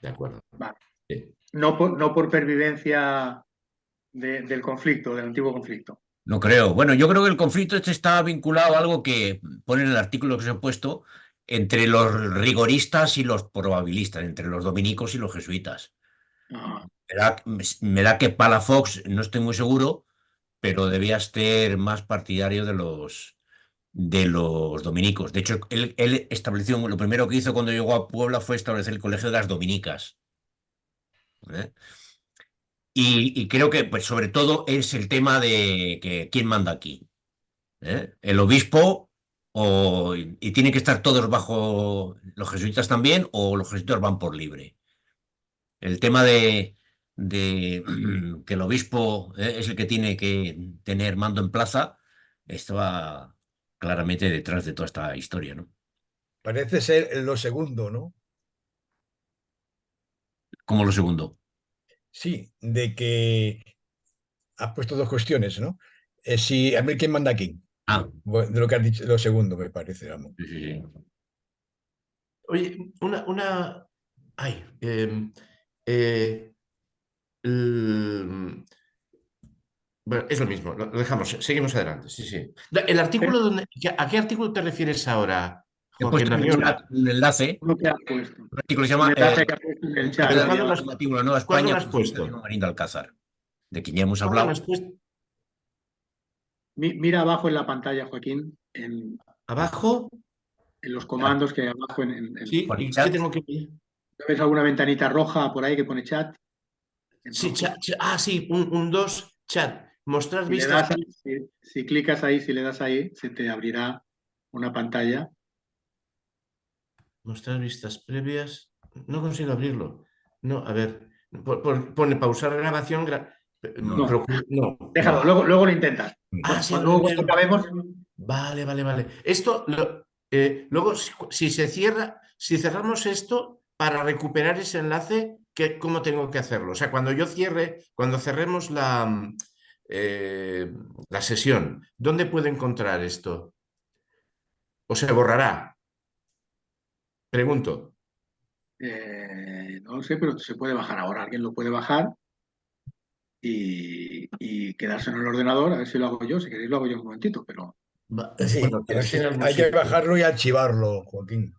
de acuerdo. Vale. Sí. No por pervivencia del conflicto, del antiguo conflicto. No creo. Bueno, yo creo que el conflicto este está vinculado a algo que pone en el artículo que os he puesto entre los rigoristas y los probabilistas, entre los dominicos y los jesuitas. Ajá. Me da que Palafox, no estoy muy seguro, pero debía ser más partidario de los dominicos. De hecho, él estableció, lo primero que hizo cuando llegó a Puebla fue establecer el Colegio de las Dominicas. ¿Eh? Y creo que, pues, sobre todo, es el tema de que quién manda aquí. El obispo, y tienen que estar todos bajo los jesuitas también, o los jesuitas van por libre. El tema de que el obispo es el que tiene que tener mando en plaza, estaba claramente detrás de toda esta historia, ¿no? Parece ser lo segundo, ¿no? Como lo segundo. Sí, de que has puesto dos cuestiones, ¿no? Si a mí quién manda aquí. Ah, Bueno, de lo que has dicho, lo segundo me parece, vamos. sí, sí, sí. Oye, Ay, eh, el- bueno, es lo mismo, lo dejamos, seguimos adelante. Sí, sí. El artículo ¿a qué artículo te refieres ahora, He Joaquín, puesto en el chat un enlace, Uno que has puesto. un artículo que se Un llama enlace que has puesto en el chat. ¿Pero Creación cuándo lo has, Informativa, una nueva cuándo España lo has con puesto? Fundación Marín de Alcázar, de quien ya hemos ¿Cuándo lo hablado. has puesto? Mira abajo en la pantalla, Joaquín, en ¿Abajo? los Chat. comandos que hay abajo. Sí, Con el ¿y qué chat. tengo que...? ¿Ves alguna ventanita roja por ahí que pone chat? En Sí, rojo. sí, un 2, chat. Mostrar Si le vistas. das, si clicas ahí, si le das ahí, se te abrirá una pantalla. Mostrar vistas previas. No consigo abrirlo. No, a ver. Pone pausar grabación. No, no, No. Déjalo, no. luego lo intentas. Ah, sí, Luego cuando acabemos, Vale, vale, vale. Esto, luego, si se cierra, si cerramos esto, para recuperar ese enlace, ¿cómo tengo que hacerlo? O sea, cuando yo cierre, cuando cerremos la sesión, ¿dónde puedo encontrar esto? ¿O se borrará? Pregunto. no lo sé, pero se puede bajar ahora. Alguien lo puede bajar y quedarse en el ordenador. A ver si lo hago yo. Si queréis, lo hago yo un momentito, pero Sí, Bueno, a ver si tiene algún hay que sitio. bajarlo y archivarlo, Joaquín.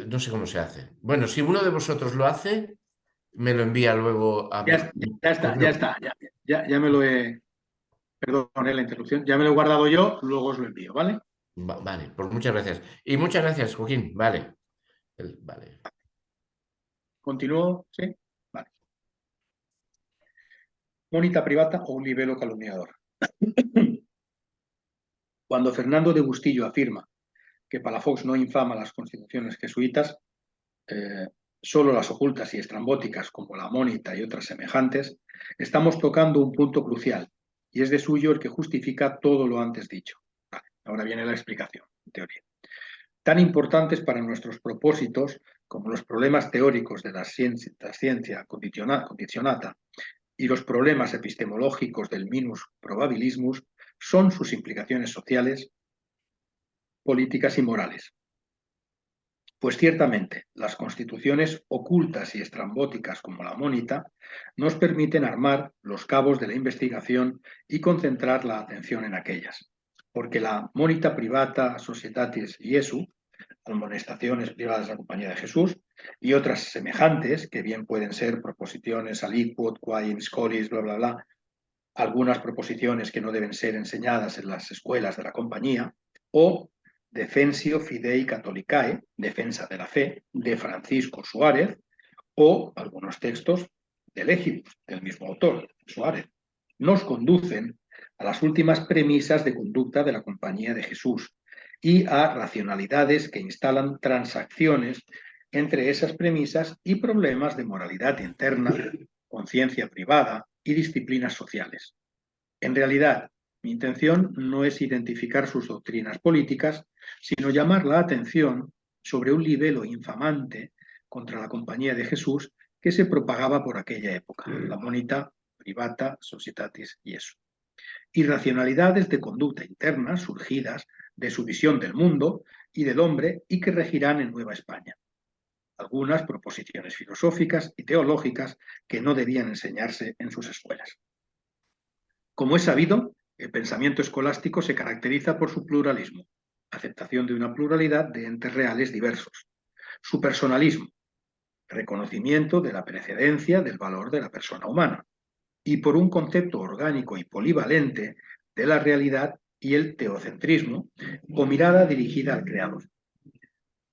No sé cómo se hace. Bueno, si uno de vosotros lo hace, me lo envía luego a ya, mi ya está, ya correo. está. Ya me lo he. Perdón, la interrupción. Ya me lo he guardado yo, luego os lo envío, ¿vale? Vale, pues muchas gracias. Y muchas gracias, Joaquín. Vale. Vale. Continúo, ¿sí? Vale. Monita privata o un libelo calumniador. Cuando Fernando de Bustillo afirma que Palafox no infama las constituciones jesuitas, solo las ocultas y estrambóticas como la Mónita y otras semejantes, estamos tocando un punto crucial, y es de suyo el que justifica todo lo antes dicho. Vale, ahora viene la explicación, en teoría. Tan importantes para nuestros propósitos como los problemas teóricos de la ciencia condicionata y los problemas epistemológicos del minus probabilismus son sus implicaciones sociales, políticas y morales. Pues ciertamente, las constituciones ocultas y estrambóticas como la Mónita nos permiten armar los cabos de la investigación y concentrar la atención en aquellas, porque la Monita Privata Societatis Iesu, amonestaciones privadas de la Compañía de Jesús, y otras semejantes, que bien pueden ser proposiciones aliquot, quae, scolis, bla, bla, bla, algunas proposiciones que no deben ser enseñadas en las escuelas de la Compañía, o Defensio Fidei Catholicae, Defensa de la Fe, de Francisco Suárez, o algunos textos de Legibus, del mismo autor, Suárez, nos conducen a las últimas premisas de conducta de la Compañía de Jesús y a racionalidades que instalan transacciones entre esas premisas y problemas de moralidad interna, conciencia privada y disciplinas sociales. En realidad, mi intención no es identificar sus doctrinas políticas, sino llamar la atención sobre un libelo infamante contra la Compañía de Jesús que se propagaba por aquella época, la Monita Privata Societatis Iesu. Irracionalidades de conducta interna surgidas de su visión del mundo y del hombre y que regirán en Nueva España. Algunas proposiciones filosóficas y teológicas que no debían enseñarse en sus escuelas. Como es sabido, el pensamiento escolástico se caracteriza por su pluralismo, aceptación de una pluralidad de entes reales diversos, su personalismo, reconocimiento de la precedencia del valor de la persona humana, y por un concepto orgánico y polivalente de la realidad y el teocentrismo, o mirada dirigida al Creador.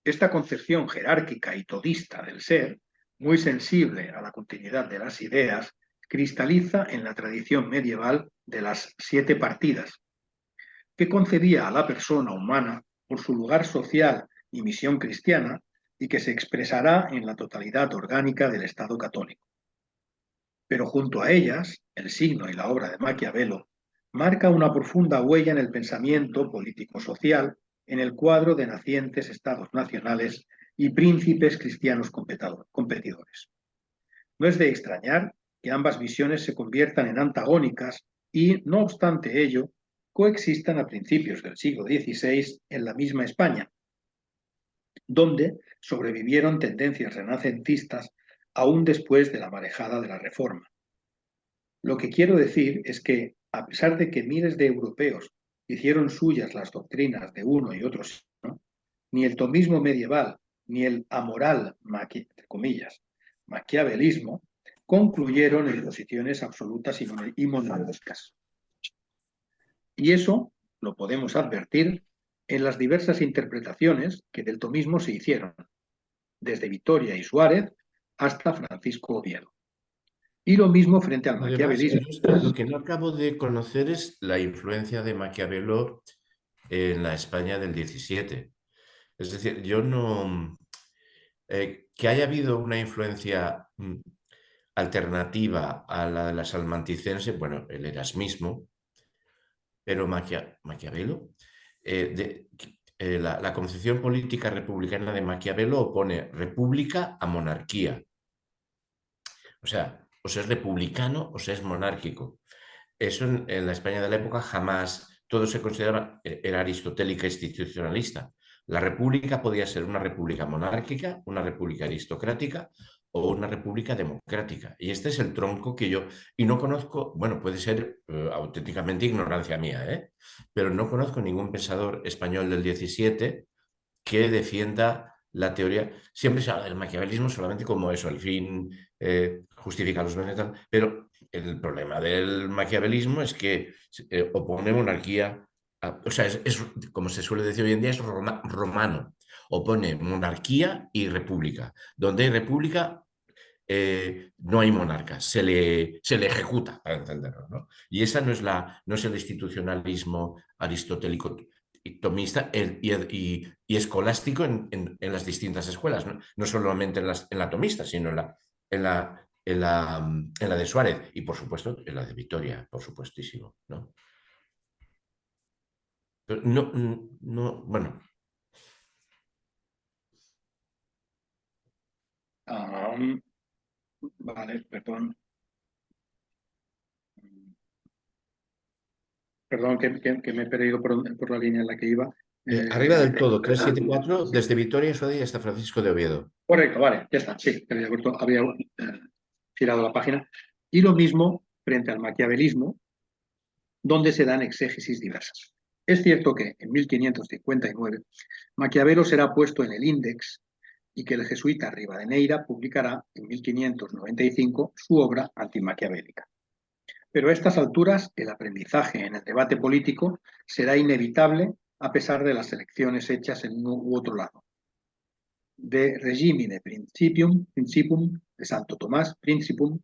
Esta concepción jerárquica y todista del ser, muy sensible a la continuidad de las ideas, cristaliza en la tradición medieval de las 7 partidas, que concebía a la persona humana por su lugar social y misión cristiana y que se expresará en la totalidad orgánica del Estado católico. Pero junto a ellas, el signo y la obra de Maquiavelo marca una profunda huella en el pensamiento político-social en el cuadro de nacientes estados nacionales y príncipes cristianos competidores. No es de extrañar que ambas visiones se conviertan en antagónicas y, no obstante ello, coexistan a principios del siglo XVI en la misma España, donde sobrevivieron tendencias renacentistas aún después de la marejada de la Reforma. Lo que quiero decir es que, a pesar de que miles de europeos hicieron suyas las doctrinas de uno y otro signo, ni el tomismo medieval, ni el amoral, entre comillas, maquiavelismo, concluyeron en posiciones absolutas y monológicas. Y eso lo podemos advertir en las diversas interpretaciones que del tomismo se hicieron, desde Vitoria y Suárez hasta Francisco Oviedo. Y lo mismo frente al Además, maquiavelismo. lo que no acabo de conocer es la influencia de Maquiavelo en la España del 17. Es decir, yo no... que haya habido una influencia alternativa a la de la salmanticense, bueno, el erasmismo, pero Maquiavelo, la concepción política republicana de Maquiavelo opone república a monarquía. O sea, o se es republicano o se es monárquico. Eso en la España de la época jamás, todo se consideraba, era aristotélica institucionalista. La república podía ser una república monárquica, una república aristocrática o una república democrática. Y este es el tronco que yo, y no conozco, bueno, puede ser auténticamente ignorancia mía, pero no conozco ningún pensador español del 17 que defienda la teoría. Siempre se habla del maquiavelismo solamente como eso, el fin justifica los medios, pero el problema del maquiavelismo es que opone monarquía, o sea, como se suele decir hoy en día, es romano, opone monarquía y república. Donde hay república, no hay monarca, se le ejecuta, para entenderlo, ¿no? Y esa no es el institucionalismo aristotélico tomista y escolástico en las distintas escuelas, ¿no? No solamente en la tomista, sino en la de Suárez y, por supuesto, en la de Vitoria, por supuestísimo, ¿no? Pero no, bueno. Vale, perdón. Perdón, que me he perdido por la línea en la que iba. Arriba del todo, 374, desde Vitoria hasta Francisco de Oviedo. Correcto, vale, ya está, sí, había girado la página. Y lo mismo frente al maquiavelismo, donde se dan exégesis diversas. Es cierto que en 1559 Maquiavelo será puesto en el Índex y que el jesuita Rivadeneira publicará en 1595 su obra antimaquiavélica. Pero a estas alturas el aprendizaje en el debate político será inevitable a pesar de las elecciones hechas en uno u otro lado. De Regimine Principium de Santo Tomás, Principum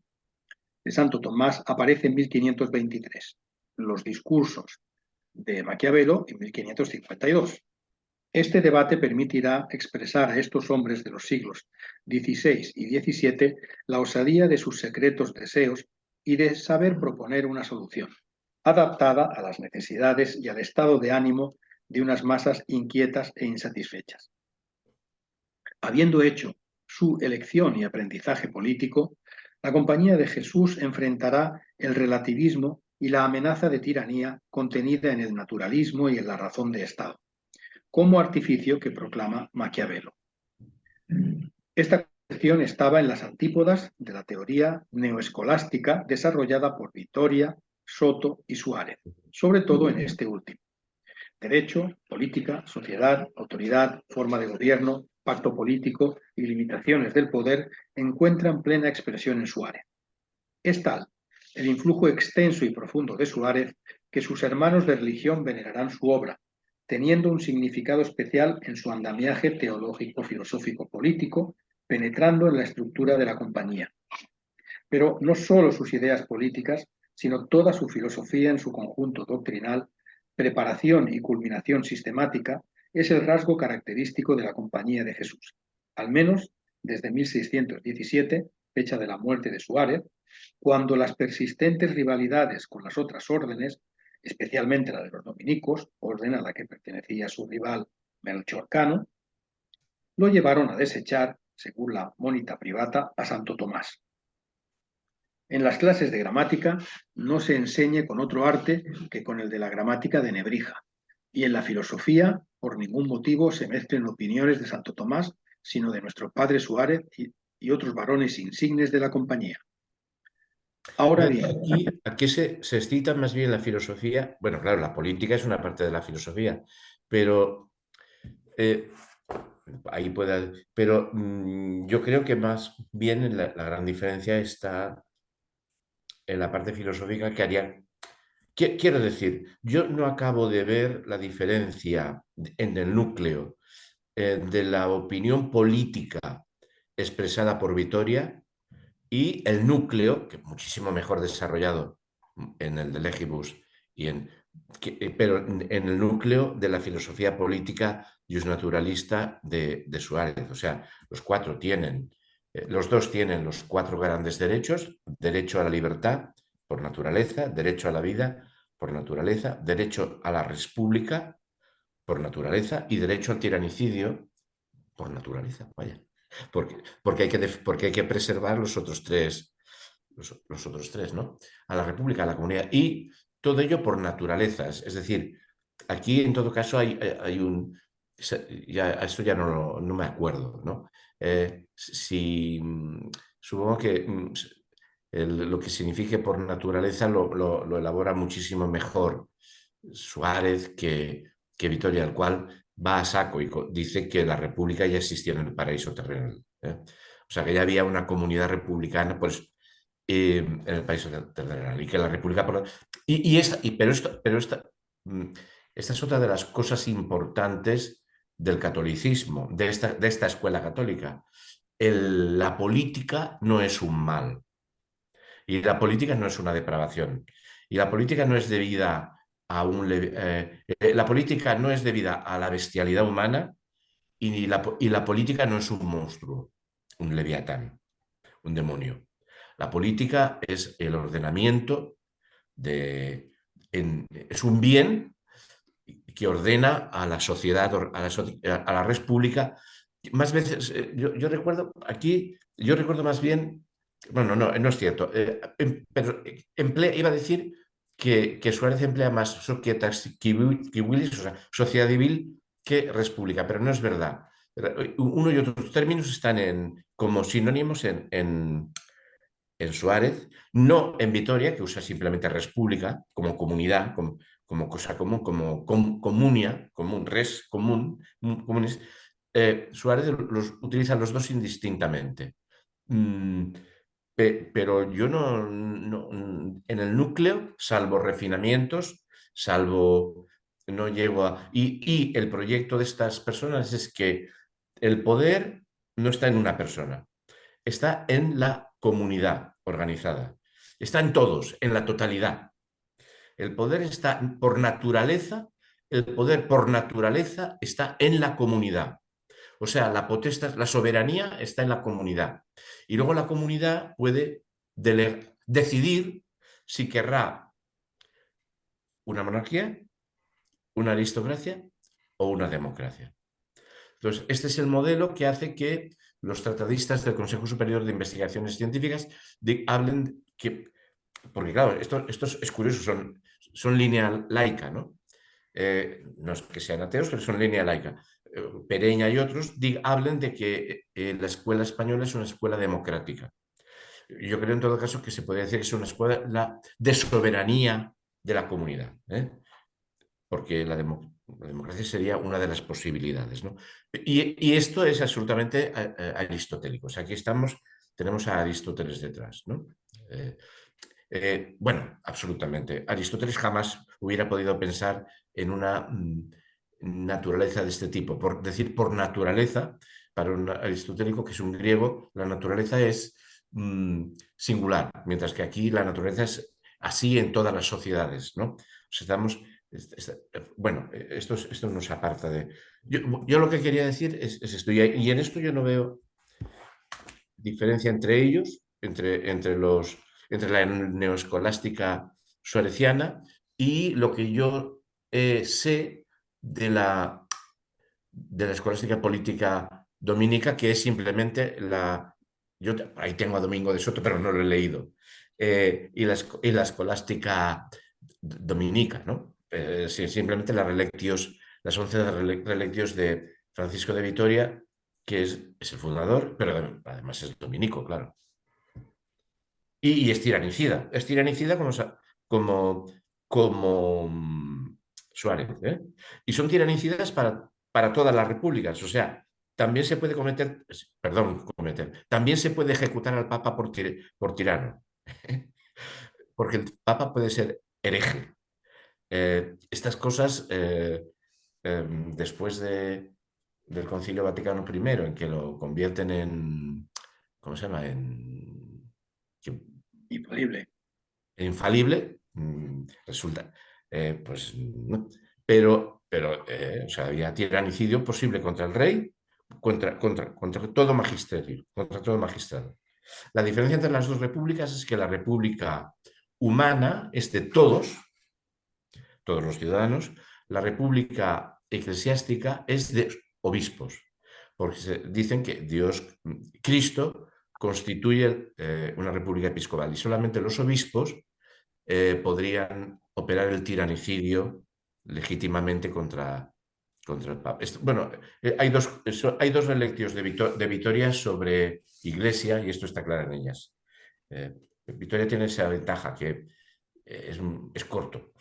de Santo Tomás aparece en 1523. Los discursos de Maquiavelo en 1552. Este debate permitirá expresar a estos hombres de los siglos XVI y XVII la osadía de sus secretos deseos y de saber proponer una solución, adaptada a las necesidades y al estado de ánimo de unas masas inquietas e insatisfechas. Habiendo hecho su elección y aprendizaje político, la Compañía de Jesús enfrentará el relativismo y la amenaza de tiranía contenida en el naturalismo y en la razón de Estado, como artificio que proclama Maquiavelo. Esta concepción estaba en las antípodas de la teoría neoescolástica desarrollada por Vitoria, Soto y Suárez, sobre todo en este último. Derecho, política, sociedad, autoridad, forma de gobierno, pacto político y limitaciones del poder encuentran plena expresión en Suárez. Es tal el influjo extenso y profundo de Suárez que sus hermanos de religión venerarán su obra, teniendo un significado especial en su andamiaje teológico, filosófico, político, penetrando en la estructura de la compañía. Pero no solo sus ideas políticas, sino toda su filosofía en su conjunto doctrinal, preparación y culminación sistemática, es el rasgo característico de la Compañía de Jesús, al menos desde 1617, fecha de la muerte de Suárez, cuando las persistentes rivalidades con las otras órdenes, especialmente la de los dominicos, orden a la que pertenecía su rival Melchor Cano, lo llevaron a desechar, según la Monita Privata, a Santo Tomás. En las clases de gramática no se enseñe con otro arte que con el de la gramática de Nebrija, y en la filosofía, por ningún motivo, se mezclen opiniones de Santo Tomás, sino de nuestro padre Suárez y otros varones insignes de la compañía. Ahora bien, aquí se cita más bien la filosofía. Bueno, claro, la política es una parte de la filosofía, pero ahí puede, pero yo creo que más bien la gran diferencia está en la parte filosófica que haría. Quiero decir, yo no acabo de ver la diferencia en el núcleo de la opinión política expresada por Vitoria y el núcleo, que es muchísimo mejor desarrollado en el de Legibus, pero en el núcleo de la filosofía política justnaturalista de Suárez. O sea, los dos tienen los 4 grandes derechos: derecho a la libertad por naturaleza, derecho a la vida por naturaleza, derecho a la república por naturaleza y derecho al tiranicidio por naturaleza. Vaya. Porque hay que preservar los otros 3, los otros 3, ¿no? A la república, a la comunidad, y todo ello por naturaleza. Es decir, aquí en todo caso hay un... Esto ya no me acuerdo, ¿no? Supongo que lo que signifique por naturaleza lo elabora muchísimo mejor Suárez que Vitoria, el cual va a saco y dice que la república ya existía en el paraíso terrenal. O sea, que ya había una comunidad republicana, pues, en el paraíso terrenal, y que la república... Esta es otra de las cosas importantes del catolicismo, de esta escuela católica. La política no es un mal, y la política no es una depravación, y la política no es debida la política no es debida a la bestialidad humana, y la política no es un monstruo, un leviatán, un demonio. La política es el ordenamiento es un bien que ordena a la sociedad, a la res pública. Más veces, yo recuerdo más bien, bueno, no es cierto, pero iba a decir que Suárez emplea más societas civilis, o sea, sociedad civil, que república, pero no es verdad. Uno y otros términos están como sinónimos en Suárez, no en Vitoria, que usa simplemente república como comunidad, como cosa común, como comunia, común, res común, comunes. Suárez utiliza los dos indistintamente. Pero yo en el núcleo, salvo refinamientos, no llego a... Y el proyecto de estas personas es que el poder no está en una persona, está en la comunidad organizada, está en todos, en la totalidad. El poder por naturaleza está en la comunidad. O sea, la potestad, la soberanía está en la comunidad. Y luego la comunidad puede decidir si querrá una monarquía, una aristocracia o una democracia. Entonces, este es el modelo que hace que los tratadistas del Consejo Superior de Investigaciones Científicas hablen que, porque claro, esto es curioso, son línea laica, ¿no? No es que sean ateos, pero son línea laica. Pereña y otros hablen de que la escuela española es una escuela democrática. Yo creo en todo caso que se podría decir que es una escuela de soberanía de la comunidad, porque la democracia sería una de las posibilidades, ¿no? Y esto es absolutamente aristotélico. O sea, aquí tenemos a Aristóteles detrás, ¿no? Bueno, absolutamente. Aristóteles jamás hubiera podido pensar en una naturaleza de este tipo. Por decir por naturaleza, para un aristotélico que es un griego, la naturaleza es singular, mientras que aquí la naturaleza es así en todas las sociedades, ¿no? O sea, bueno, esto nos aparta de... Yo lo que quería decir es esto, y en esto yo no veo diferencia entre ellos, entre la neoescolástica suareciana y lo que yo sé de la escolástica política dominica, que es simplemente yo ahí tengo a Domingo de Soto, pero no lo he leído, y la escolástica dominica, ¿no? Simplemente las 11 relectios de Francisco de Vitoria, que es el fundador, pero además es dominico, claro. Y es tiranicida. Es tiranicida como Suárez. Y son tiranicidas para todas las repúblicas. O sea, también se puede también se puede ejecutar al Papa por tirano, porque el Papa puede ser hereje. Estas cosas, después del Concilio Vaticano I, en que lo convierten en, ¿cómo se llama? Infalible. Infalible, resulta, pues, no. Pero o sea, había tiranicidio posible contra el rey, contra todo magisterio, contra todo magistrado. La diferencia entre las dos repúblicas es que la república humana es de todos los ciudadanos, la república eclesiástica es de obispos, porque dicen que Cristo constituye una república episcopal y solamente los obispos podrían operar el tiranicidio legítimamente contra el Papa. Bueno, hay dos relectios de Vitoria sobre Iglesia y esto está claro en ellas. Vitoria tiene esa ventaja que es corto.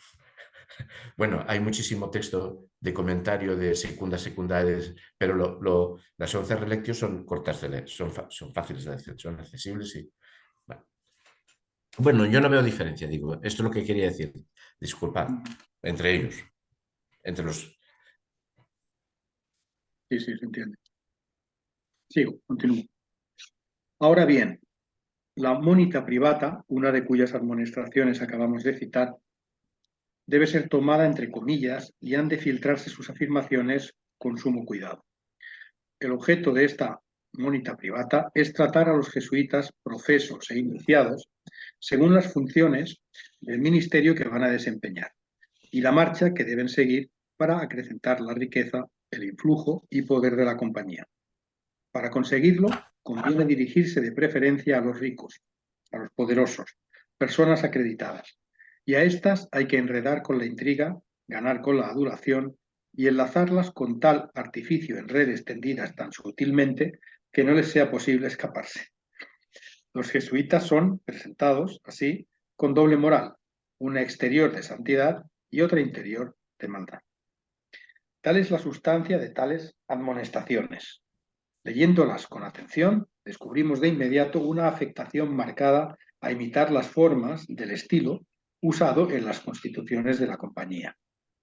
Bueno, hay muchísimo texto de comentario de secundarias, pero las 11 relectios son cortas de leer, son fáciles de leer, son accesibles y... Bueno, yo no veo diferencia, digo, esto es lo que quería decir. Disculpad, entre ellos, entre los... Sí, se entiende. Sigo, continúo. Ahora bien, la monita privata, una de cuyas admonestaciones acabamos de citar, debe ser tomada entre comillas y han de filtrarse sus afirmaciones con sumo cuidado. El objeto de esta monita privata es tratar a los jesuitas profesos e iniciados según las funciones del ministerio que van a desempeñar y la marcha que deben seguir para acrecentar la riqueza, el influjo y poder de la compañía. Para conseguirlo, conviene dirigirse de preferencia a los ricos, a los poderosos, personas acreditadas, y a estas hay que enredar con la intriga, ganar con la adulación y enlazarlas con tal artificio en redes tendidas tan sutilmente que no les sea posible escaparse. Los jesuitas son presentados, así, con doble moral, una exterior de santidad y otra interior de maldad. Tal es la sustancia de tales admonestaciones. Leyéndolas con atención, descubrimos de inmediato una afectación marcada a imitar las formas del estilo usado en las constituciones de la compañía.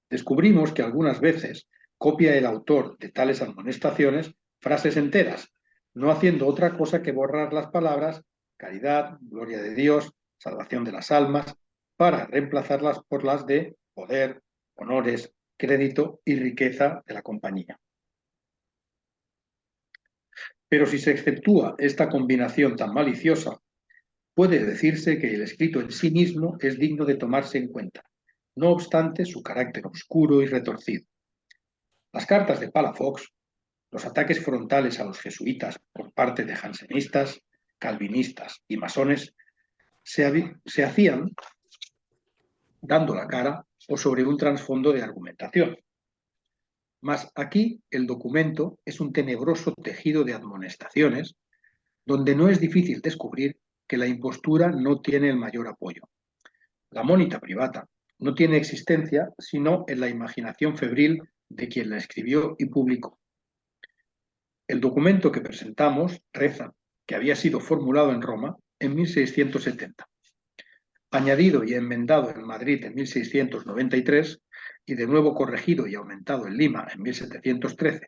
Descubrimos que algunas veces copia el autor de tales admonestaciones frases enteras, no haciendo otra cosa que borrar las palabras caridad, gloria de Dios, salvación de las almas, para reemplazarlas por las de poder, honores, crédito y riqueza de la compañía. Pero si se exceptúa esta combinación tan maliciosa, puede decirse que el escrito en sí mismo es digno de tomarse en cuenta, no obstante su carácter oscuro y retorcido. Las cartas de Palafox, los ataques frontales a los jesuitas por parte de jansenistas, calvinistas y masones, se hacían dando la cara o sobre un trasfondo de argumentación. Mas aquí el documento es un tenebroso tejido de admonestaciones donde no es difícil descubrir que la impostura no tiene el mayor apoyo. La monita privata no tiene existencia sino en la imaginación febril de quien la escribió y publicó. El documento que presentamos reza que había sido formulado en Roma en 1670, añadido y enmendado en Madrid en 1693 y de nuevo corregido y aumentado en Lima en 1713.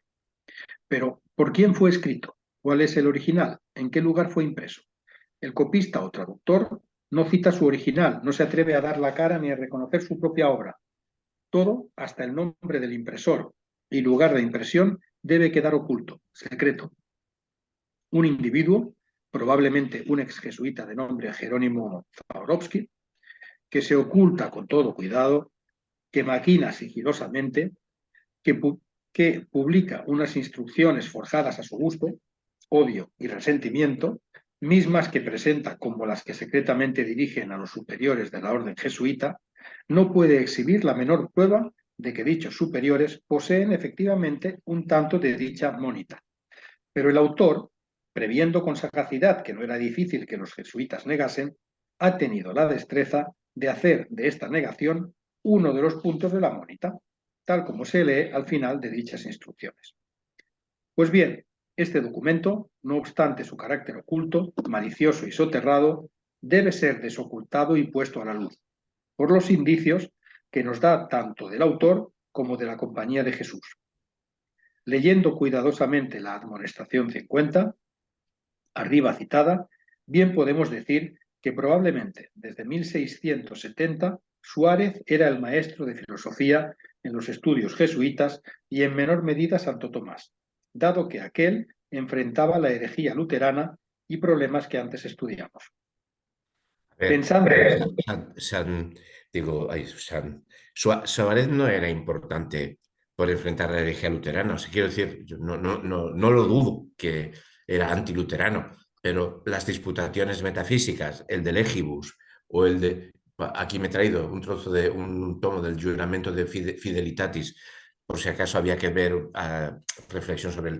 Pero, ¿por quién fue escrito? ¿Cuál es el original? ¿En qué lugar fue impreso? El copista o traductor no cita su original, no se atreve a dar la cara ni a reconocer su propia obra. Todo, hasta el nombre del impresor y lugar de impresión, debe quedar oculto, secreto. Un individuo, probablemente un ex jesuita de nombre Jerónimo Zaorovsky, que se oculta con todo cuidado, que maquina sigilosamente, que publica unas instrucciones forjadas a su gusto, odio y resentimiento, mismas que presenta como las que secretamente dirigen a los superiores de la orden jesuita, no puede exhibir la menor prueba de que dichos superiores poseen efectivamente un tanto de dicha monita. Pero el autor, previendo con sagacidad que no era difícil que los jesuitas negasen, ha tenido la destreza de hacer de esta negación uno de los puntos de la monita, tal como se lee al final de dichas instrucciones. Pues bien, Este documento, no obstante su carácter oculto, malicioso y soterrado, debe ser desocultado y puesto a la luz, por los indicios que nos da tanto del autor como de la Compañía de Jesús. Leyendo cuidadosamente la Admonestación 50, arriba citada, bien podemos decir que probablemente desde 1670 Suárez era el maestro de filosofía en los estudios jesuitas y en menor medida Santo Tomás, dado que aquel enfrentaba la herejía luterana y problemas que antes estudiamos. Pensando... Suárez no era importante por enfrentar la herejía luterana. O sea, quiero decir, yo no lo dudo que era antiluterano, pero las disputaciones metafísicas, el de Legibus o el de... Aquí me he traído un trozo de un tomo del Juramento de Fidelitatis, por si acaso había que ver reflexión sobre el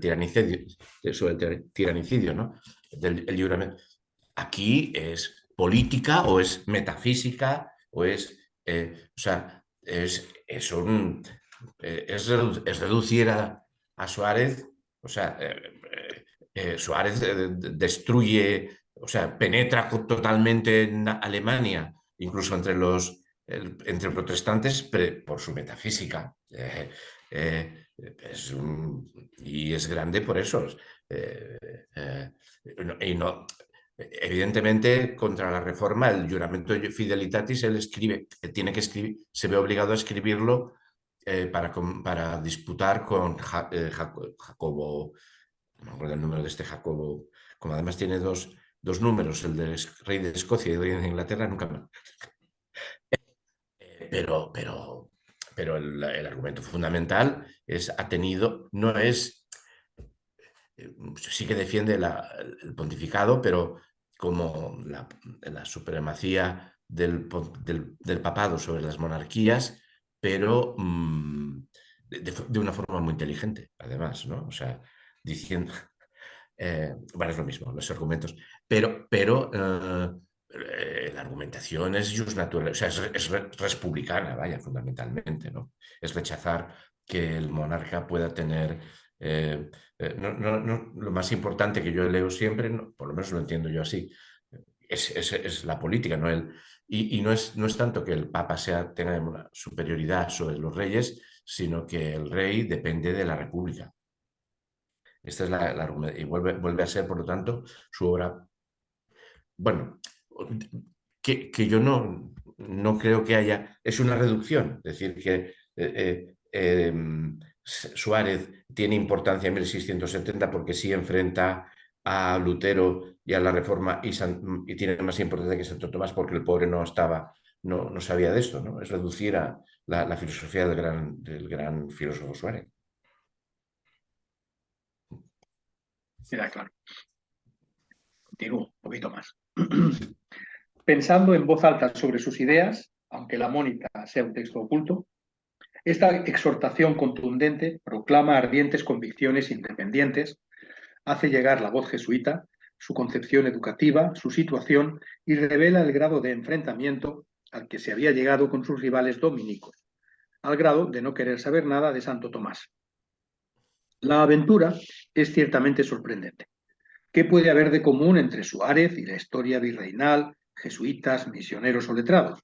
tirannicidio, ¿no? El juramento. Aquí es política o es metafísica o es... o sea, es reducir a Suárez, o sea, Suárez destruye, o sea, penetra totalmente en Alemania, incluso entre protestantes, por su metafísica. Y es grande por eso. Y no, evidentemente, contra la reforma, el Juramento Fidelitatis, él tiene que escribir, se ve obligado a escribirlo para disputar con Jacobo, no me acuerdo el número de este Jacobo, como además tiene dos números, el del rey de Escocia y el rey de Inglaterra, nunca más. Pero el argumento fundamental no es, sí que defiende el pontificado, pero como la supremacía del papado sobre las monarquías, pero de una forma muy inteligente, además, ¿no? O sea, diciendo... bueno, es lo mismo, los argumentos, pero la argumentación es just natural, o sea, es republicana, vaya, fundamentalmente, ¿no? Es rechazar que el monarca pueda tener... lo más importante que yo leo siempre, por lo menos lo entiendo yo así, es la política, ¿no? Y no es tanto que el Papa tenga una superioridad sobre los reyes, sino que el rey depende de la República. Esta es la argumentación. Y vuelve a ser, por lo tanto, su obra. Bueno, que yo no creo que haya. Es una reducción. Es decir, que Suárez tiene importancia en 1670 porque sí enfrenta a Lutero y a la Reforma y tiene más importancia que Santo Tomás porque el pobre no sabía de esto, ¿no? Es reducir a la filosofía del gran filósofo Suárez. Queda claro. Continúo un poquito más. Pensando en voz alta sobre sus ideas, aunque la Mónica sea un texto oculto, esta exhortación contundente proclama ardientes convicciones independientes, hace llegar la voz jesuita, su concepción educativa, su situación y revela el grado de enfrentamiento al que se había llegado con sus rivales dominicos, al grado de no querer saber nada de Santo Tomás. La aventura es ciertamente sorprendente. ¿Qué puede haber de común entre Suárez y la historia virreinal, jesuitas, misioneros o letrados?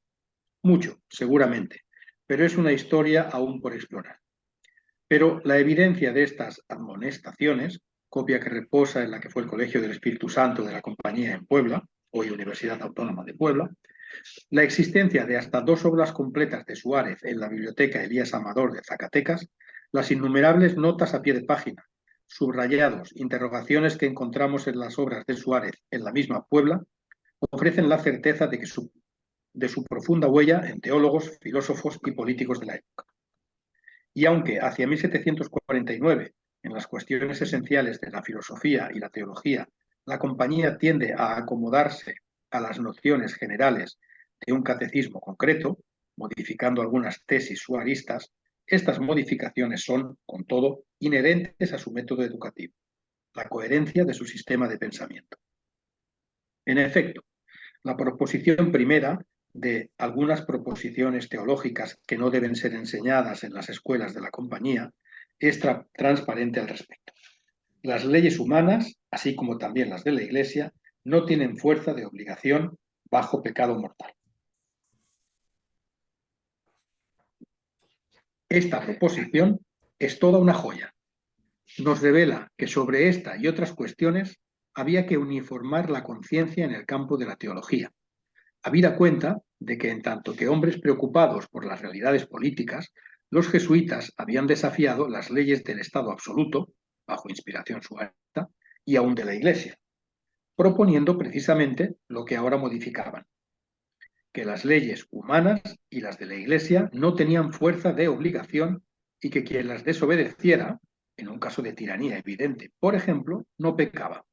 Mucho, seguramente, pero es una historia aún por explorar. Pero la evidencia de estas admonestaciones, copia que reposa en la que fue el Colegio del Espíritu Santo de la Compañía en Puebla, hoy Universidad Autónoma de Puebla, la existencia de hasta 2 obras completas de Suárez en la Biblioteca Elías Amador de Zacatecas, las innumerables notas a pie de página, subrayados, interrogaciones que encontramos en las obras de Suárez en la misma Puebla, ofrecen la certeza de su profunda huella en teólogos, filósofos y políticos de la época. Y aunque hacia 1749, en las cuestiones esenciales de la filosofía y la teología, la Compañía tiende a acomodarse a las nociones generales de un catecismo concreto, modificando algunas tesis suaristas, estas modificaciones son, con todo, inherentes a su método educativo, la coherencia de su sistema de pensamiento. En efecto, la proposición primera de algunas proposiciones teológicas que no deben ser enseñadas en las escuelas de la Compañía es transparente al respecto. las leyes humanas, así como también las de la Iglesia, no tienen fuerza de obligación bajo pecado mortal. Esta proposición es toda una joya. Nos revela que sobre esta y otras cuestiones había que uniformar la conciencia en el campo de la teología, habida cuenta de que en tanto que hombres preocupados por las realidades políticas, los jesuitas habían desafiado las leyes del Estado absoluto, bajo inspiración suavita, y aún de la Iglesia, proponiendo precisamente lo que ahora modificaban, que las leyes humanas y las de la Iglesia no tenían fuerza de obligación y que quien las desobedeciera, en un caso de tiranía evidente, por ejemplo, no pecaba.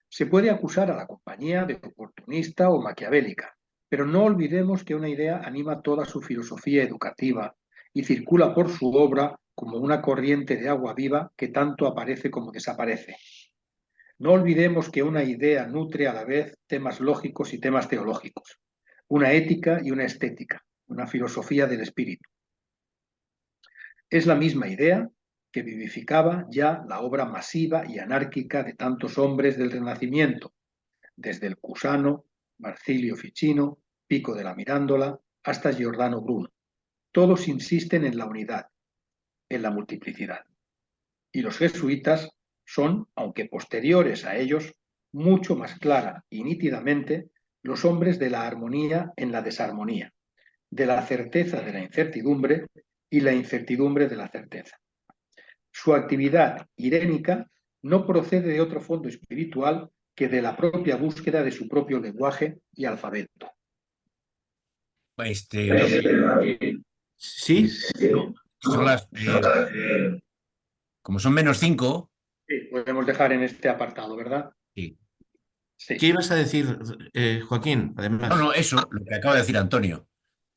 Se puede acusar a la compañía de oportunista o maquiavélica, pero no olvidemos que una idea anima toda su filosofía educativa y circula por su obra como una corriente de agua viva que tanto aparece como desaparece. No olvidemos que una idea nutre a la vez temas lógicos y temas teológicos, una ética y una estética, una filosofía del espíritu. Es la misma idea que vivificaba ya la obra masiva y anárquica de tantos hombres del Renacimiento, desde el Cusano, Marcilio Ficino, Pico de la Mirándola, hasta Giordano Bruno. Todos insisten en la unidad, en la multiplicidad. Y los jesuitas son, aunque posteriores a ellos, mucho más clara y nítidamente los hombres de la armonía en la desarmonía, de la certeza de la incertidumbre y la incertidumbre de la certeza. Su actividad irénica no procede de otro fondo espiritual que de la propia búsqueda de su propio lenguaje y alfabeto. Sí, Son las, como son -5. Sí, podemos dejar en este apartado, ¿verdad? Sí. Sí. ¿qué ibas a decir, Joaquín? Además, No, eso, lo que acaba de decir Antonio,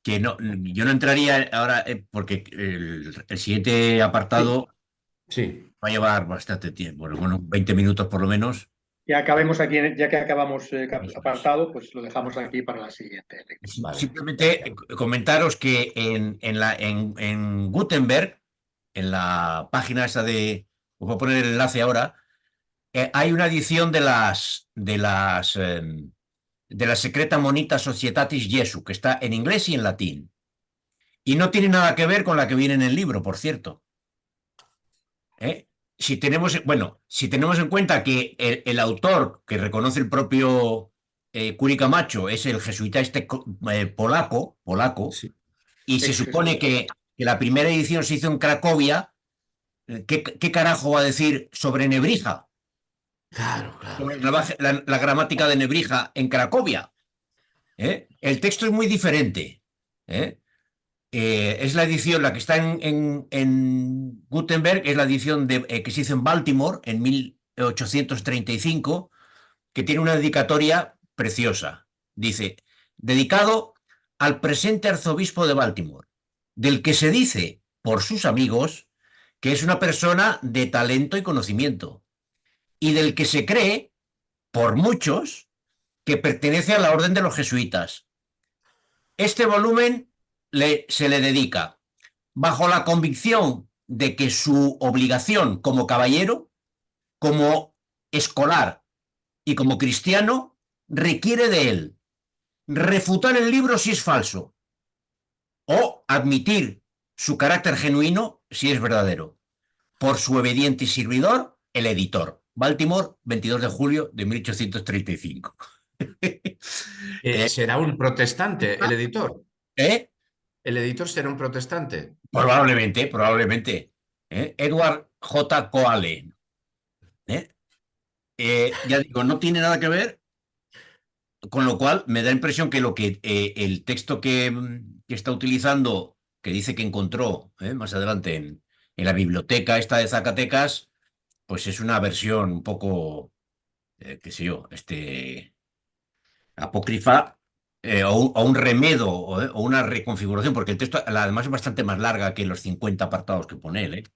que no, yo no entraría ahora, porque el siguiente apartado sí. va a llevar bastante tiempo, bueno, 20 minutos por lo menos. Ya acabemos aquí, ya que acabamos Eso es. apartado, pues lo dejamos aquí para la siguiente. Vale. Simplemente comentaros que en Gutenberg, en la página esa os voy a poner el enlace ahora, hay una edición de la Secreta Monita Societatis Jesu, que está en inglés y en latín. Y no tiene nada que ver con la que viene en el libro, por cierto. Si tenemos en cuenta que el autor que reconoce el propio Curi Camacho es el jesuita polaco, Sí. y se supone que la primera edición se hizo en Cracovia, ¿qué carajo va a decir sobre Nebrija? Claro, claro. Sobre la gramática de Nebrija en Cracovia. El texto es muy diferente. Es la edición, la que está en Gutenberg, es la edición que se hizo en Baltimore en 1835, que tiene una dedicatoria preciosa. Dice, dedicado al presente arzobispo de Baltimore, del que se dice por sus amigos que es una persona de talento y conocimiento, y del que se cree, por muchos, que pertenece a la orden de los jesuitas. Este volumen se le dedica bajo la convicción de que su obligación como caballero, como escolar y como cristiano requiere de él refutar el libro si es falso o admitir su carácter genuino si es verdadero. Por su obediente servidor, el editor. Baltimore, 22 de julio de 1835. ¿Será un protestante el editor? ¿Eh? ¿El editor será un protestante? Probablemente. Edward J. Coale. Ya digo, no tiene nada que ver, con lo cual me da impresión que el texto que está utilizando, que dice que encontró más adelante en la biblioteca esta de Zacatecas, pues es una versión un poco, qué sé yo, apócrifa, o un remedo o una reconfiguración, porque el texto además es bastante más larga que los 50 apartados que pone él.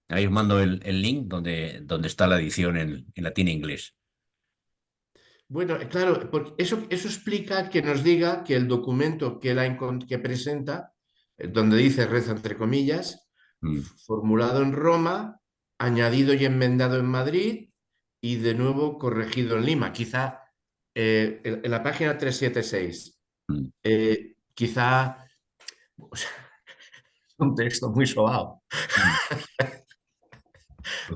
Ahí os mando el link donde está la edición en latín e inglés. Bueno, claro, porque eso explica que nos diga que el documento que presenta, donde dice reza entre comillas, formulado en Roma, añadido y enmendado en Madrid y de nuevo corregido en Lima. Quizá en la página 376, quizá o sea, un texto muy sobao.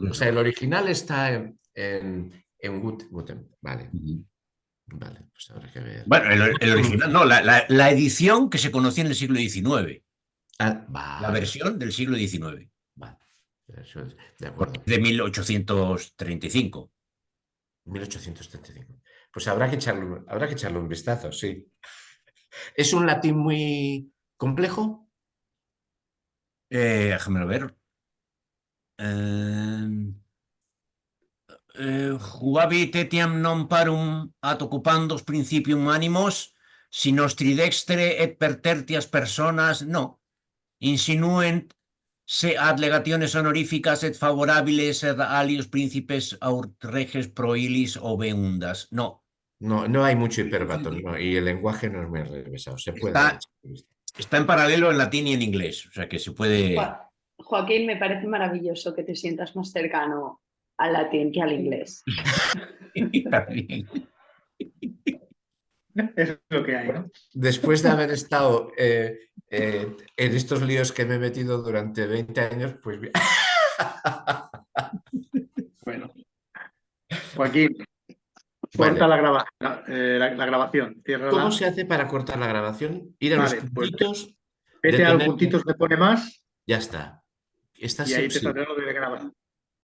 O sea, el original está en Gutenberg. Vale, vale, pues habrá que ver. Bueno, el original, no, la edición que se conocía en el siglo XIX. Ah, La vale, versión del siglo XIX, vale. Eso es- De acuerdo. de 1835. 1835. Pues habrá que echarle un vistazo, sí. ¿Es un latín muy complejo? Déjame ver. Jugavi tetiam non parum ad occupandos principium animos, si nostri dextere et per tertias personas, no, insinuent se ad legationes honorificas et favorabiles et alios príncipes aut reges proilis obeundas. No, No, no hay mucho hiperbatón, no, y el lenguaje no es muy enrevesado. Se puede. está en paralelo en latín y en inglés, o sea que se puede... Joaquín, me parece maravilloso que te sientas más cercano al latín que al inglés. Es lo que hay, ¿no? Después de haber estado en estos líos que me he metido durante 20 años, pues bien. Bueno. Joaquín, Vale. corta la grabación. Ciérrala. ¿Cómo se hace para cortar la grabación? Ir a los Vale, pues puntitos, vete a los detener- puntitos que pone más ya está. Está y ahí te sí. saldrá lo de grabar.